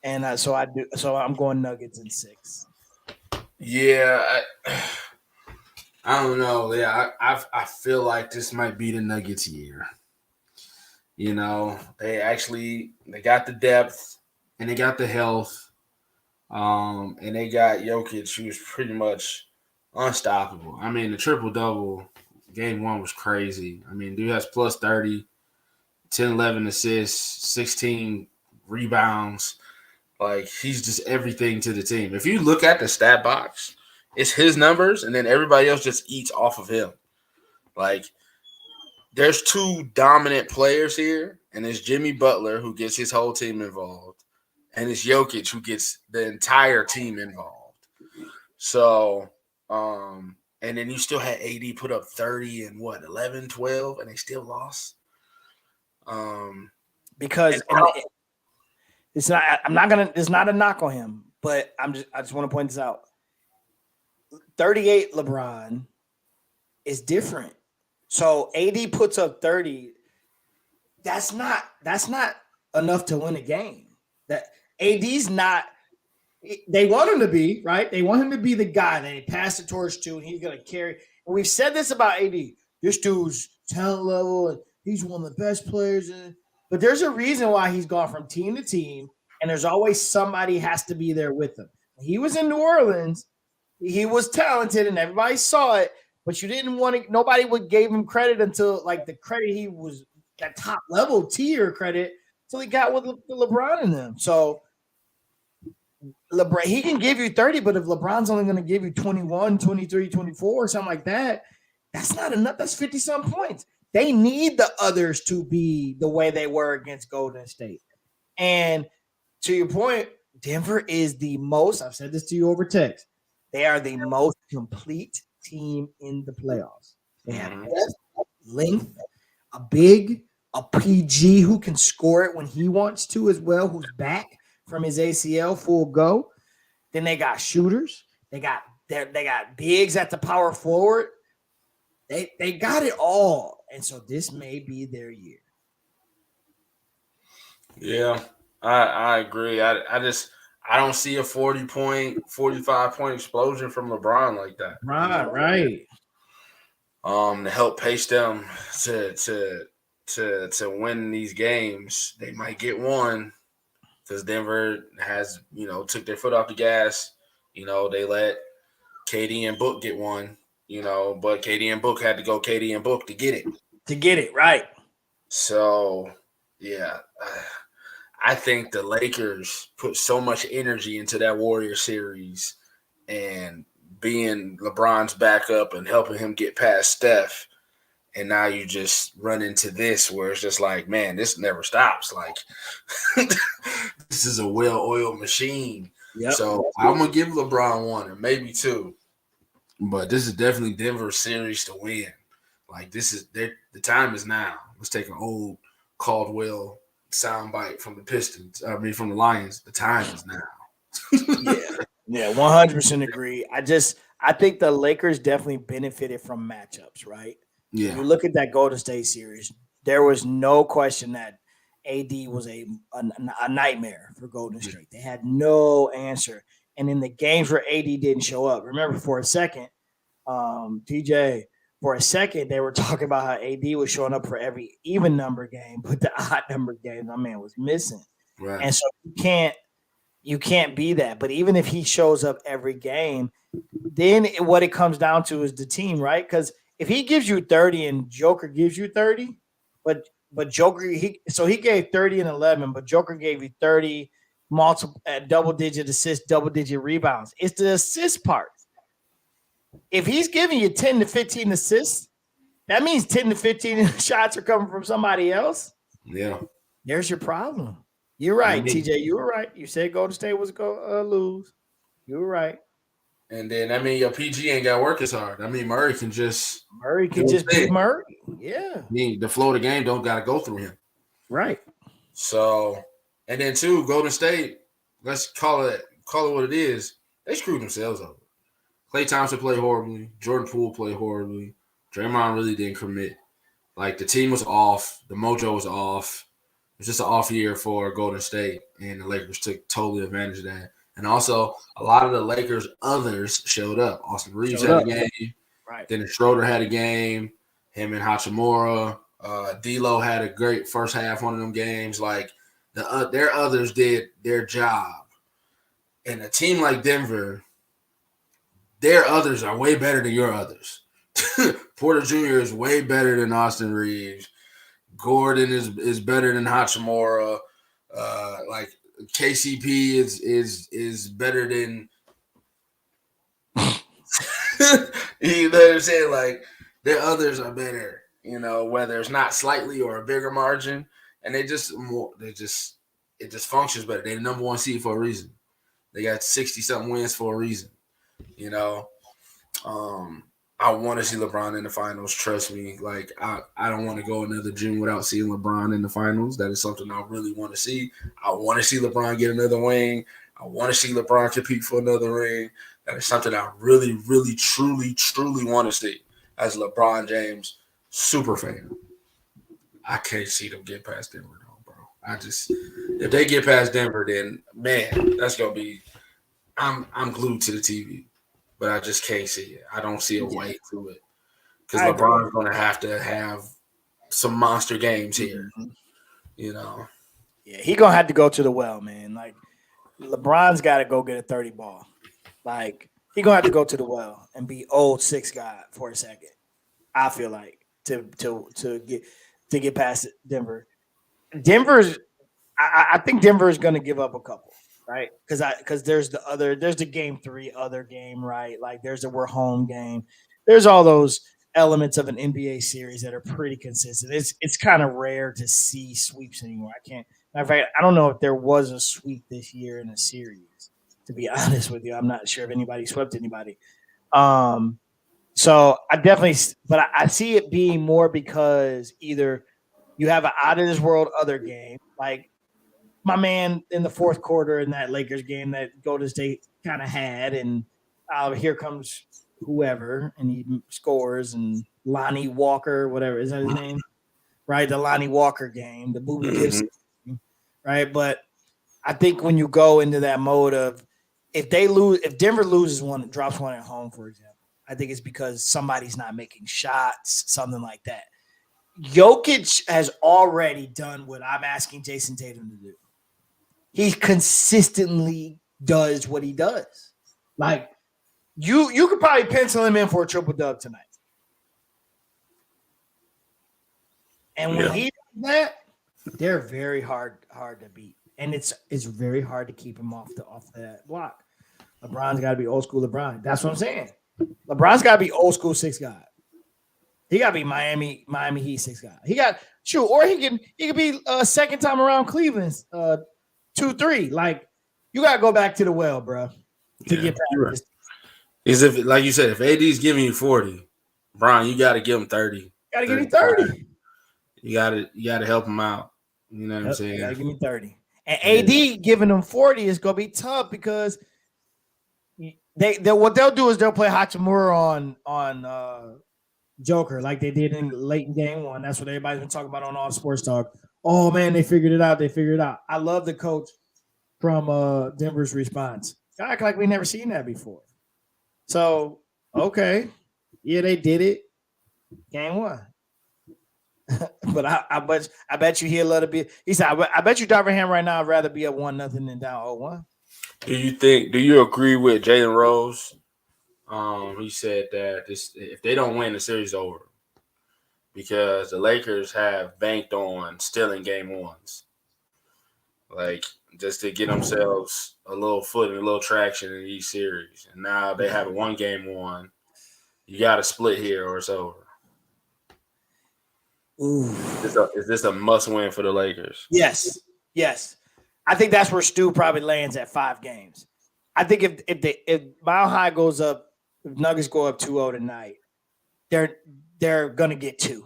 and so I'm going Nuggets in 6. Yeah, I don't know. Yeah, I feel like this might be the Nuggets' year. You know, they got the depth and they got the health, and they got Jokic, who's pretty much unstoppable. I mean, the triple-double game 1 was crazy. I mean, dude has plus 30, 10, 11 assists, 16 rebounds. Like, he's just everything to the team. If you look at the stat box, it's his numbers, and then everybody else just eats off of him. Like, there's 2 dominant players here, and it's Jimmy Butler, who gets his whole team involved, and it's Jokic, who gets the entire team involved. So, and then you still had AD put up 30 and 11, 12, and they still lost. Because it's not a knock on him, but I just want to point this out. 38 LeBron is different. So AD puts up 30. That's not enough to win a game. That AD's not. They want him to be, right? They want him to be the guy that they pass the torch to, and he's going to carry. And we've said this about AD. This dude's talent level, and he's one of the best players. But there's a reason why he's gone from team to team, and there's always somebody has to be there with him. When he was in New Orleans, he was talented, and everybody saw it, but you didn't want to – nobody gave him credit until, like, the credit he was – that top-level tier credit until he got with LeBron in them. So – LeBron, he can give you 30, but if LeBron's only going to give you 21, 23, 24, or something like that, that's not enough. That's 50-some points. They need the others to be the way they were against Golden State. And to your point, Denver is the most, I've said this to you over text, they are the most complete team in the playoffs. They have depth, length, a big, a PG who can score it when he wants to as well, who's back from his ACL, full go. Then they got shooters. They got bigs at the power forward. They got it all. And so this may be their year. Yeah, I agree. I don't see a 45-point explosion from LeBron like that. Right. To help pace them to win these games. They might get one. Because Denver has, took their foot off the gas. They let KD and Book get one, but KD and Book had to go KD and Book to get it. Right. So, yeah, I think the Lakers put so much energy into that Warrior series and being LeBron's backup and helping him get past Steph. And now you just run into this where it's just like, man, this never stops. Like, this is a well-oiled machine. Yep. So I'm going to give LeBron 1 or maybe 2. But this is definitely Denver's series to win. Like, the time is now. Let's take an old Caldwell soundbite from the Lions. The time is now. Yeah, 100% agree. I think the Lakers definitely benefited from matchups, right? Yeah. You look at that Golden State series, there was no question that AD was a nightmare for Golden State. They had no answer. And in the games where AD didn't show up, remember for a second, TJ, for a second, they were talking about how AD was showing up for every even number game, but the odd number game, my man was missing. Right. And so you can't be that. But even if he shows up every game, then what it comes down to is the team, right? Because if he gives you 30 and Joker gives you 30, but Joker he gave 30 and 11, but Joker gave you 30 multiple double-digit assists, double-digit rebounds. It's the assist part. If he's giving you 10 to 15 assists, that means 10 to 15 shots are coming from somebody else. Yeah. There's your problem. You're right, TJ. You were right. You said Golden State was going to lose. You were right. And then, I mean, your PG ain't got to work as hard. I mean, Murray can just be Murray. Yeah. I mean, the flow of the game don't got to go through him. Right. So, and then, too, Golden State, let's call it what it is. They screwed themselves over. Klay Thompson played horribly. Jordan Poole played horribly. Draymond really didn't commit. Like, the team was off. The mojo was off. It was just an off year for Golden State, and the Lakers took totally advantage of that. And also, a lot of the Lakers' others showed up. Austin Reeves had a game. Right. Dennis Schroeder had a game. Him and Hachimura. D'Lo had a great first half one of them games. Like, their others did their job. And a team like Denver, their others are way better than your others. Porter Jr. is way better than Austin Reeves. Gordon is better than Hachimura. Like KCP is better than you know what I'm saying? Like their others are better, you know, whether it's not slightly or a bigger margin, and it just functions better. They're the number one seed for a reason. They got 60-something wins for a reason, you know. I want to see LeBron in the finals. Trust me. Like, I don't want to go another June without seeing LeBron in the finals. That is something I really want to see. I want to see LeBron get another ring. I want to see LeBron compete for another ring. That is something I really, really, truly, truly want to see as a LeBron James super fan. I can't see them get past Denver, though, bro. If they get past Denver, then, man, that's going to be – I'm glued to the TV. But I just can't see it. I don't see a way to it. Because LeBron's going to have some monster games here, you know. Yeah, he going to have to go to the well, man. Like, LeBron's got to go get a 30 ball. Like, he going to have to go to the well and be old 6 guy for a second, I feel like, to get past Denver. I think Denver is going to give up a couple. Right, because there's the game 3 other game, right? Like there's a we're home game. There's all those elements of an NBA series that are pretty consistent. It's kind of rare to see sweeps anymore. Matter of fact, I don't know if there was a sweep this year in a series. To be honest with you, I'm not sure if anybody swept anybody. So I definitely, but I see it being more because either you have an out of this world other game, like my man in the fourth quarter in that Lakers game that Golden State kind of had, and here comes whoever, and he scores, and Lonnie Walker, whatever, is that his name? Right, the Lonnie Walker game, the Booby Gibson game, right? But I think when you go into that mode of if Denver loses one, drops one at home, for example, I think it's because somebody's not making shots, something like that. Jokic has already done what I'm asking Jason Tatum to do. He consistently does what he does. Like you could probably pencil him in for a triple dub tonight. And when he does that, they're very hard to beat. And it's very hard to keep him off that block. LeBron's got to be old school LeBron. That's what I'm saying. LeBron's got to be old school 6 guy. He got to be Miami Heat 6 guy. Or he can be second time around Cleveland's 2-3. Like, you got to go back to the well, bro, to get back. Right. Is if, like you said, if AD's giving you 40, Brian, you got to give him 30. Got to give me 30. You got to help him out. You know what I'm saying? Got to give me 30. And AD giving him 40 is going to be tough because They what they'll do is they'll play Hachimura on Joker like they did in late in game one. That's what everybody's been talking about on all sports talk. Oh man, they figured it out. They figured it out. I love the coach from Denver's response. I act like we never seen that before. So okay, yeah, they did it. Game one. But I bet you he'll let it be. He said, I bet you Darvingham right now I'd rather be up 1-0 than down 0-1. Do you agree with Jalen Rose? He said that if they don't win, the series is over because the Lakers have banked on stealing game ones, like just to get themselves a little foot and a little traction in each series. And now they have a 1-game one. You got to split here or it's over. Ooh. Is this a must-win for the Lakers? Yes. I think that's where Stu probably lands at 5 games. I think if Mile High goes up, if Nuggets go up 2-0 tonight, they're gonna get 2.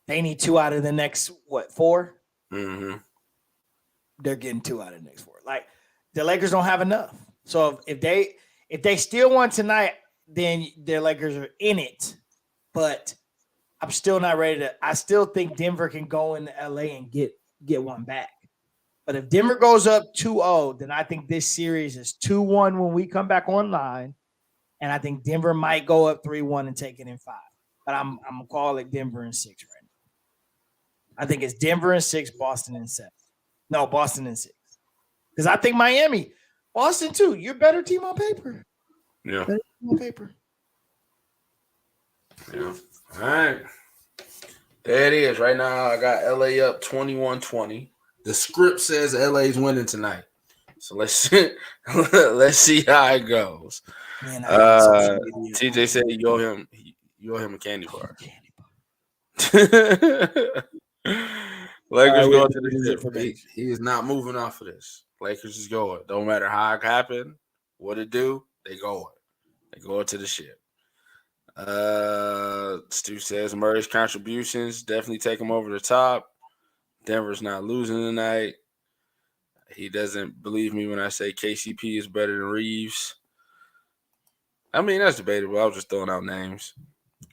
They need 2 out of the next 4? Mm-hmm. They're getting 2 out of the next 4. Like the Lakers don't have enough. So if they still won tonight, then the Lakers are in it. But I'm still not ready to. I still think Denver can go into LA and get one back. But if Denver goes up 2-0, then I think this series is 2-1 when we come back online. And I think Denver might go up 3-1 and take it in 5. But I'm gonna call it Denver in 6 right now. I think it's Denver in 6, Boston in 7. No, Boston in 6. Because I think Miami, Boston too. You're a better team on paper. Yeah. Better team on paper. Yeah. All right. There it is. Right now, I got LA up 21-20. The script says LA's winning tonight. So let's see how it goes. Man, TJ said you owe him a candy bar. Lakers going to the ship. He is not moving off of this. Lakers is going. Don't matter how it happened, what it do, they going. They going to the ship. Stu says Murray's contributions definitely take him over the top. Denver's not losing tonight. He doesn't believe me when I say KCP is better than Reeves. I mean, that's debatable. I was just throwing out names.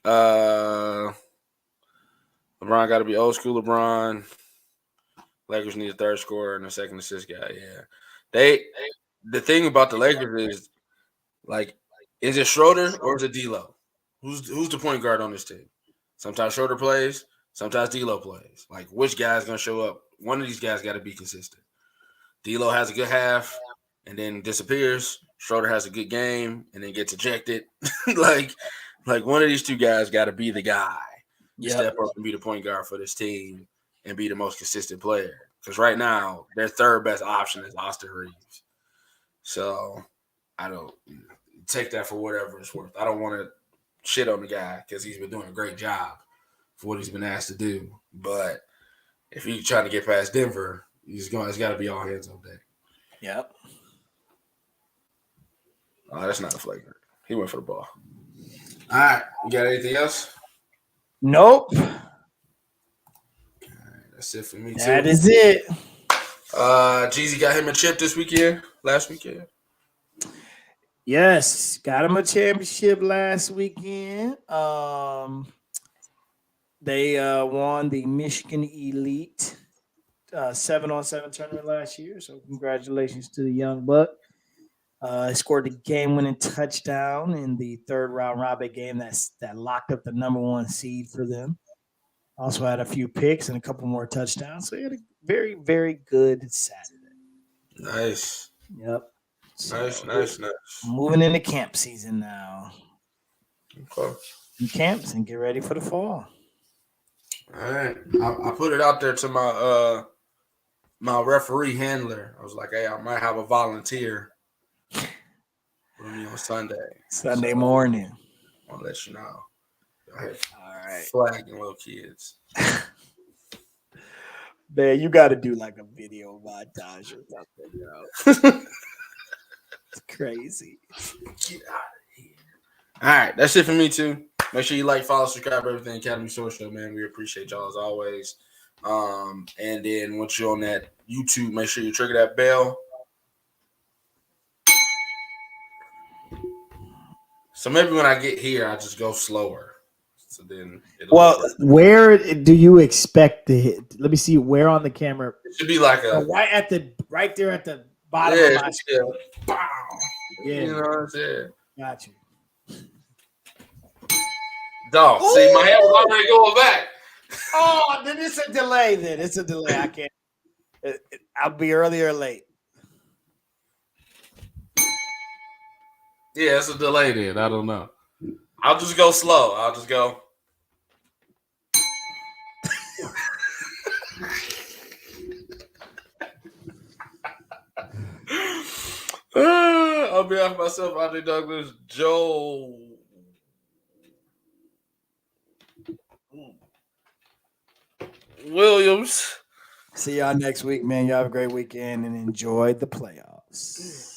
LeBron got to be old school LeBron. Lakers need a third scorer and a second assist guy. Yeah. The thing about the Lakers is, like, is it Schroeder or is it D'Lo? Who's the point guard on this team? Sometimes Schroeder plays, sometimes D'Lo plays. Like, which guy's going to show up? One of these guys got to be consistent. D'Lo has a good half and then disappears. Schroeder has a good game and then gets ejected. like one of these two guys got to be the guy. Step up and be the point guard for this team and be the most consistent player. Because right now, their third best option is Austin Reeves. So I don't take that for whatever it's worth. I don't want to shit on the guy because he's been doing a great job for what he's been asked to do. But if he's trying to get past Denver, it's got to be all hands on deck. Yep. Oh, that's not a flagrant. He went for the ball. All right. You got anything else? Nope. All right, that's it for me, too. That is it. Jeezy got him a chip last weekend. Yes, got him a championship last weekend. They won the Michigan Elite 7-on-7 tournament last year. So congratulations to the young buck. He scored the game-winning touchdown in the third round robin game that locked up the number 1 seed for them. Also had a few picks and a couple more touchdowns. So he had a very, very good Saturday. Nice. Yep. So Nice. Moving into camp season now. Okay. In camps and get ready for the fall. All right. I put it out there to my my referee handler. I was like, hey, I might have a volunteer for me on Sunday morning. I'll let you know. All right. Flagging little kids. Man, you got to do like a video montage or something, bro. It's crazy. Get out of here. All right. That's it for me, too. Make sure you like, follow, subscribe, everything Academy Social, man. We appreciate y'all as always. And then once you're on that YouTube, make sure you trigger that bell. So maybe when I get here, I just go slower. So then where do you expect to hit? Let me see where on the camera. it should be like a right there at the bottom yeah, of my screen. Bow. Yeah. You know what I'm saying? Got you. Dog. See, my head was already going back. Oh, then it's a delay. It's a delay. I can't. I'll be early or late. Yeah, it's a delay then. I don't know. I'll just go slow. I'll just go. On behalf of myself, Andre Douglas, Joe Williams. See y'all next week, man. Y'all have a great weekend and enjoy the playoffs.